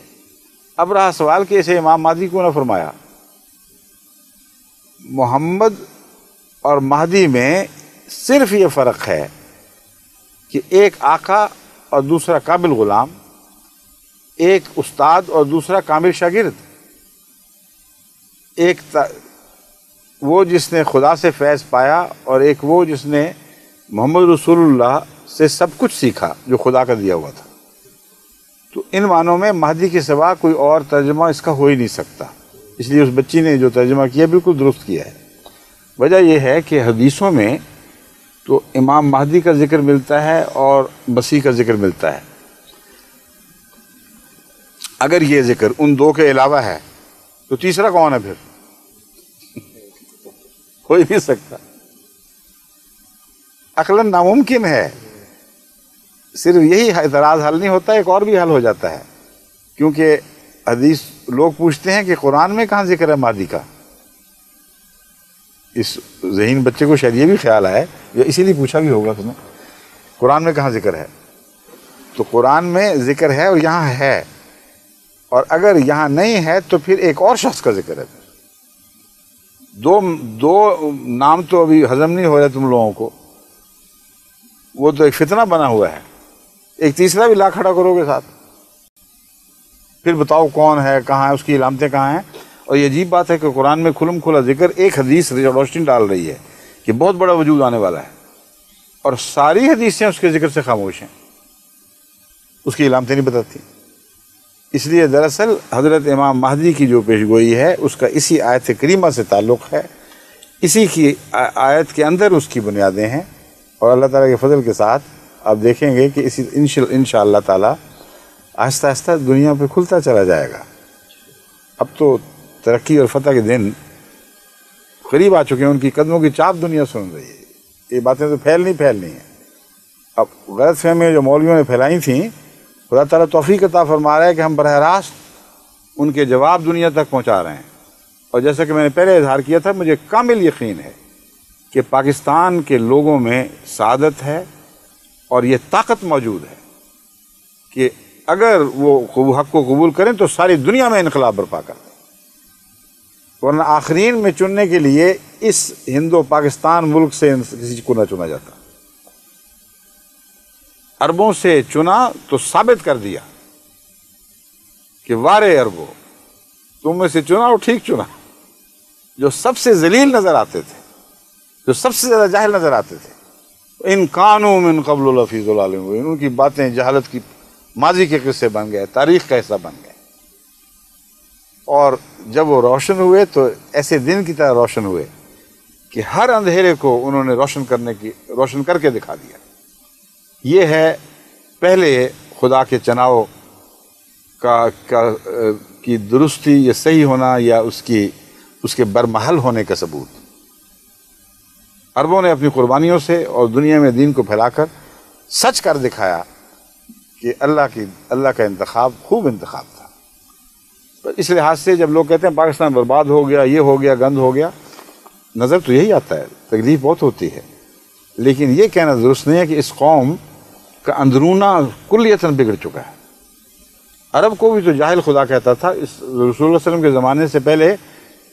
اب رہا سوال کہ اسے امام مہدی کیوں نہ فرمایا؟ محمد اور مہدی میں صرف یہ فرق ہے کہ ایک آقا اور دوسرا کامل غلام، ایک استاد اور دوسرا کامل شاگرد، ایک وہ جس نے خدا سے فیض پایا اور ایک وہ جس نے محمد رسول اللہ سے سب کچھ سیکھا جو خدا کا دیا ہوا تھا۔ تو ان معنوں میں مہدی کے سوا کوئی اور ترجمہ اس کا ہو ہی نہیں سکتا، اس لیے اس بچی نے جو ترجمہ کیا بالکل درست کیا ہے۔ وجہ یہ ہے کہ حدیثوں میں تو امام مہدی کا ذکر ملتا ہے اور مسیح کا ذکر ملتا ہے۔ اگر یہ ذکر ان دو کے علاوہ ہے تو تیسرا کون ہے؟ پھر ہو ہی نہیں سکتا، عقلاً ناممکن ہے۔ صرف یہی اعتراض حل نہیں ہوتا، ایک اور بھی حل ہو جاتا ہے، کیونکہ حدیث لوگ پوچھتے ہیں کہ قرآن میں کہاں ذکر ہے مہدی کا؟ اس ذہین بچے کو شاید یہ بھی خیال آئے، یا اسی لیے پوچھا بھی ہوگا اس نے، قرآن میں کہاں ذکر ہے؟ تو قرآن میں ذکر ہے اور یہاں ہے، اور اگر یہاں نہیں ہے تو پھر ایک اور شخص کا ذکر ہے۔ دو نام تو ابھی ہضم نہیں ہو رہے تم لوگوں کو، وہ تو ایک فتنہ بنا ہوا ہے، ایک تیسرا بھی لا کھڑا کرو گے ساتھ، پھر بتاؤ کون ہے، کہاں ہے، اس کی علامتیں کہاں ہیں۔ اور یہ عجیب بات ہے کہ قرآن میں کھلم کھلا ذکر، ایک حدیث روشنی ڈال رہی ہے کہ بہت بڑا وجود آنے والا ہے، اور ساری حدیثیں اس کے ذکر سے خاموش ہیں، اس کی علامتیں نہیں بتاتی۔ اس لیے دراصل حضرت امام مہدی کی جو پیشگوئی ہے اس کا اسی آیت کریمہ سے تعلق ہے، اسی کی آیت کے اندر اس کی بنیادیں ہیں، اور اللہ تعالیٰ کے فضل کے ساتھ آپ دیکھیں گے کہ اسی انشاء اللہ تعالیٰ آہستہ آہستہ دنیا پہ کھلتا چلا جائے گا۔ اب تو ترقی اور فتح کے دن قریب آ چکے ہیں، ان کی قدموں کی چاپ دنیا سن رہی ہے، یہ باتیں تو پھیلنی ہیں۔ اب غلط فہمیاں جو مولویوں نے پھیلائی تھیں، خدا تعالیٰ توفیق عطا فرما رہا ہے کہ ہم براہ راست ان کے جواب دنیا تک پہنچا رہے ہیں۔ اور جیسا کہ میں نے پہلے اظہار کیا تھا، مجھے کامل یقین ہے کہ پاکستان کے لوگوں میں سعادت ہے اور یہ طاقت موجود ہے کہ اگر وہ حق کو قبول کریں تو ساری دنیا میں انقلاب برپا کر دیں، ورنہ آخرین میں چننے کے لیے اس ہندو پاکستان ملک سے کسی کو نہ چنا جاتا۔ عربوں سے چنا تو ثابت کر دیا کہ وارے عربوں، تم میں سے چنا اور ٹھیک چنا۔ جو سب سے ذلیل نظر آتے تھے، جو سب سے زیادہ جاہل نظر آتے تھے، ان کانوا من قبل لفی ضلال مبین، ان کی باتیں جہالت کی ماضی کے قصے بن گئے، تاریخ کا حصہ بن گئے، اور جب وہ روشن ہوئے تو ایسے دن کی طرح روشن ہوئے کہ ہر اندھیرے کو انہوں نے روشن کر کے دکھا دیا۔ یہ ہے پہلے خدا کے چناؤ کی درستی یا صحیح ہونا یا اس کے برمحل ہونے کا ثبوت۔ عربوں نے اپنی قربانیوں سے اور دنیا میں دین کو پھیلا کر سچ کر دکھایا کہ اللہ کا انتخاب خوب انتخاب تھا۔ تو اس لحاظ سے جب لوگ کہتے ہیں پاکستان برباد ہو گیا، یہ ہو گیا، گند ہو گیا، نظر تو یہی آتا ہے، تکلیف بہت ہوتی ہے، لیکن یہ کہنا درست نہیں ہے کہ اس قوم کا اندرونہ کلیتاً بگڑ چکا ہے۔ عرب کو بھی تو جاہل خدا کہتا تھا، اس رسول اللہ صلی اللہ علیہ وسلم کے زمانے سے پہلے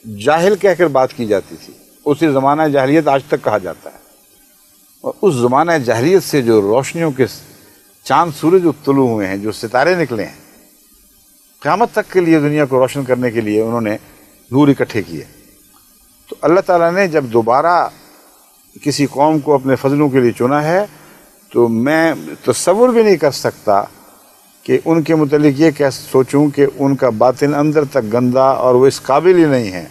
جاہل کہہ کر بات کی جاتی تھی، اسی زمانہ جاہلیت آج تک کہا جاتا ہے۔ اور اس زمانہ جاہلیت سے جو روشنیوں کے چاند سورج طلوع ہوئے ہیں، جو ستارے نکلے ہیں، قیامت تک کے لیے دنیا کو روشن کرنے کے لیے انہوں نے نور اکٹھے کیے۔ تو اللہ تعالیٰ نے جب دوبارہ کسی قوم کو اپنے فضلوں کے لیے چنا ہے تو میں تصور بھی نہیں کر سکتا کہ ان کے متعلق یہ کیسے سوچوں کہ ان کا باطن اندر تک گندا اور وہ اس قابل ہی نہیں ہے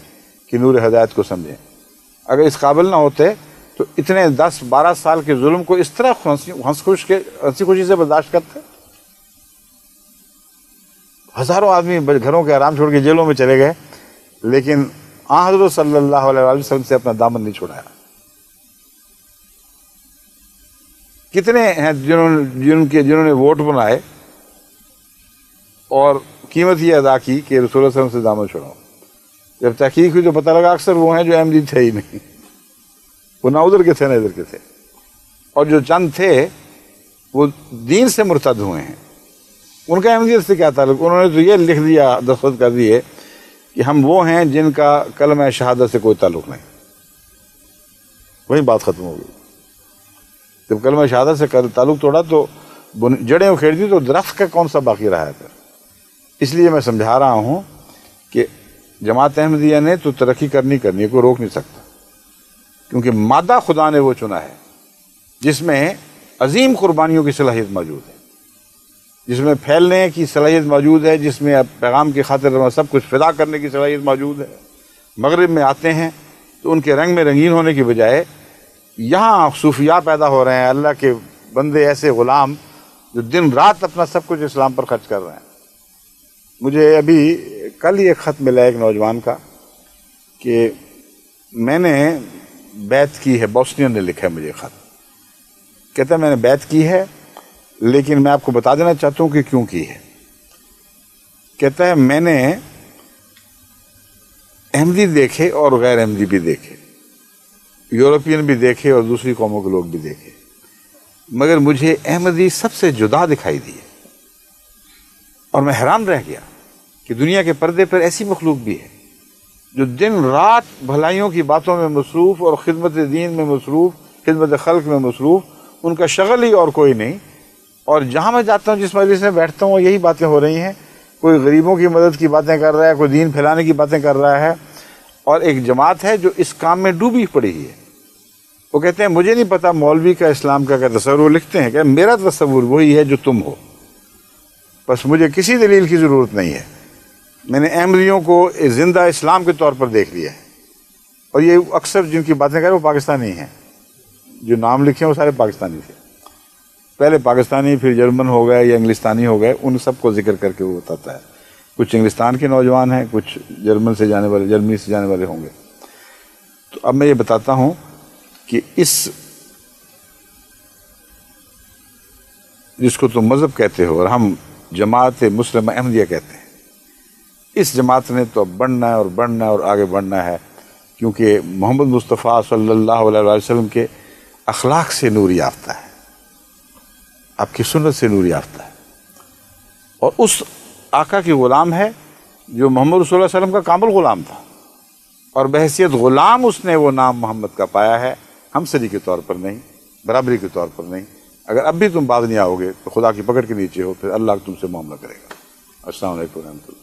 کہ نور ہدایت کو سمجھیں۔ اگر اس قابل نہ ہوتے تو اتنے 10-12 سال کے ظلم کو اس طرح ہنسی خوشی سے برداشت کرتے۔ ہزاروں آدمی گھروں کے آرام چھوڑ کے جیلوں میں چلے گئے، لیکن حضرت صلی اللہ علیہ وسلم سے اپنا دامن نہیں چھوڑایا۔ کتنے ہیں جنہوں نے ووٹ بنائے اور قیمت یہ ادا کی کہ رسول اللہ صلی اللہ علیہ وسلم سے دامن چھوڑاؤ۔ جب تحقیق ہوئی تو پتہ لگا اکثر وہ ہیں جو احمدی تھے ہی نہیں، وہ نہ ادھر کے تھے نہ ادھر کے تھے، اور جو چند تھے وہ دین سے مرتد ہوئے ہیں۔ ان کا احمدیت سے کیا تعلق؟ انہوں نے تو یہ لکھ دیا، دستخط کر دیے کہ ہم وہ ہیں جن کا کلمہ شہادت سے کوئی تعلق نہیں۔ وہی بات ختم ہو گئی۔ جب کلمہ شہادت سے تعلق توڑا تو جڑیں اکھیڑ دی تو درخت کا کون سا باقی رہا ہے پھر؟ اس لیے میں سمجھا رہا ہوں کہ جماعت احمدیہ نے تو ترقی کرنی ہے، کوئی روک نہیں سکتا، کیونکہ مادہ خدا نے وہ چنا ہے جس میں عظیم قربانیوں کی صلاحیت موجود ہے، جس میں پھیلنے کی صلاحیت موجود ہے، جس میں پیغام کی خاطر سب کچھ فدا کرنے کی صلاحیت موجود ہے۔ مغرب میں آتے ہیں تو ان کے رنگ میں رنگین ہونے کی بجائے یہاں صوفیاء پیدا ہو رہے ہیں، اللہ کے بندے ایسے غلام جو دن رات اپنا سب کچھ اسلام پر خرچ کر رہے ہیں۔ مجھے ابھی کل ہی ایک خط ملا ایک نوجوان کا کہ میں نے بیعت کی ہے، بوسنین نے لکھا ہے مجھے خط، کہتا ہے میں نے بیعت کی ہے لیکن میں آپ کو بتا دینا چاہتا ہوں کہ کیوں کی ہے۔ کہتا ہے میں نے احمدی دیکھے اور غیر احمدی بھی دیکھے، یورپین بھی دیکھے اور دوسری قوموں کے لوگ بھی دیکھے، مگر مجھے احمدی سب سے جدا دکھائی دی اور میں حیران رہ گیا کہ دنیا کے پردے پر ایسی مخلوق بھی ہے جو دن رات بھلائیوں کی باتوں میں مصروف اور خدمت دین میں مصروف، خدمت خلق میں مصروف، ان کا شغل ہی اور کوئی نہیں، اور جہاں میں جاتا ہوں جس مجلس میں بیٹھتا ہوں یہی باتیں ہو رہی ہیں، کوئی غریبوں کی مدد کی باتیں کر رہا ہے، کوئی دین پھیلانے کی باتیں کر رہا ہے، اور ایک جماعت ہے جو اس کام میں ڈوبی پڑی ہے۔ وہ کہتے ہیں مجھے نہیں پتا مولوی کا اسلام کا تصور، وہ لکھتے ہیں کہ میرا تصور وہی ہے جو تم ہو، بس مجھے کسی دلیل کی ضرورت نہیں ہے، میں نے احمدیوں کو زندہ اسلام کے طور پر دیکھ لیا ہے۔ اور یہ اکثر جن کی باتیں کریں وہ پاکستانی ہیں، جو نام لکھے ہیں وہ سارے پاکستانی تھے، پہلے پاکستانی پھر جرمن ہو گئے یا انگلستانی ہو گئے، ان سب کو ذکر کر کے وہ بتاتا ہے۔ کچھ انگلستان کے نوجوان ہیں، کچھ جرمنی سے جانے والے ہوں گے۔ تو اب میں یہ بتاتا ہوں کہ اس جس کو تم مذہب کہتے ہو اور ہم جماعت مسلمہ احمدیہ کہتے ہیں، اس جماعت نے تو اب بڑھنا ہے اور بڑھنا ہے اور آگے بڑھنا ہے، کیونکہ محمد مصطفیٰ صلی اللہ علیہ وسلم کے اخلاق سے نور یافتہ ہے، آپ کی سنت سے نور یافتہ ہے، اور اس آقا کی غلام ہے جو محمد صلی اللہ علیہ وسلم کا کامل غلام تھا، اور بحیثیت غلام اس نے وہ نام محمد کا پایا ہے، ہمسری کے طور پر نہیں، برابری کے طور پر نہیں۔ اگر اب بھی تم باز نہیں آؤ گے تو خدا کی پکڑ کے نیچے ہو، پھر اللہ تم سے معاملہ کرے گا۔ السلام علیکم ورحمۃ اللہ۔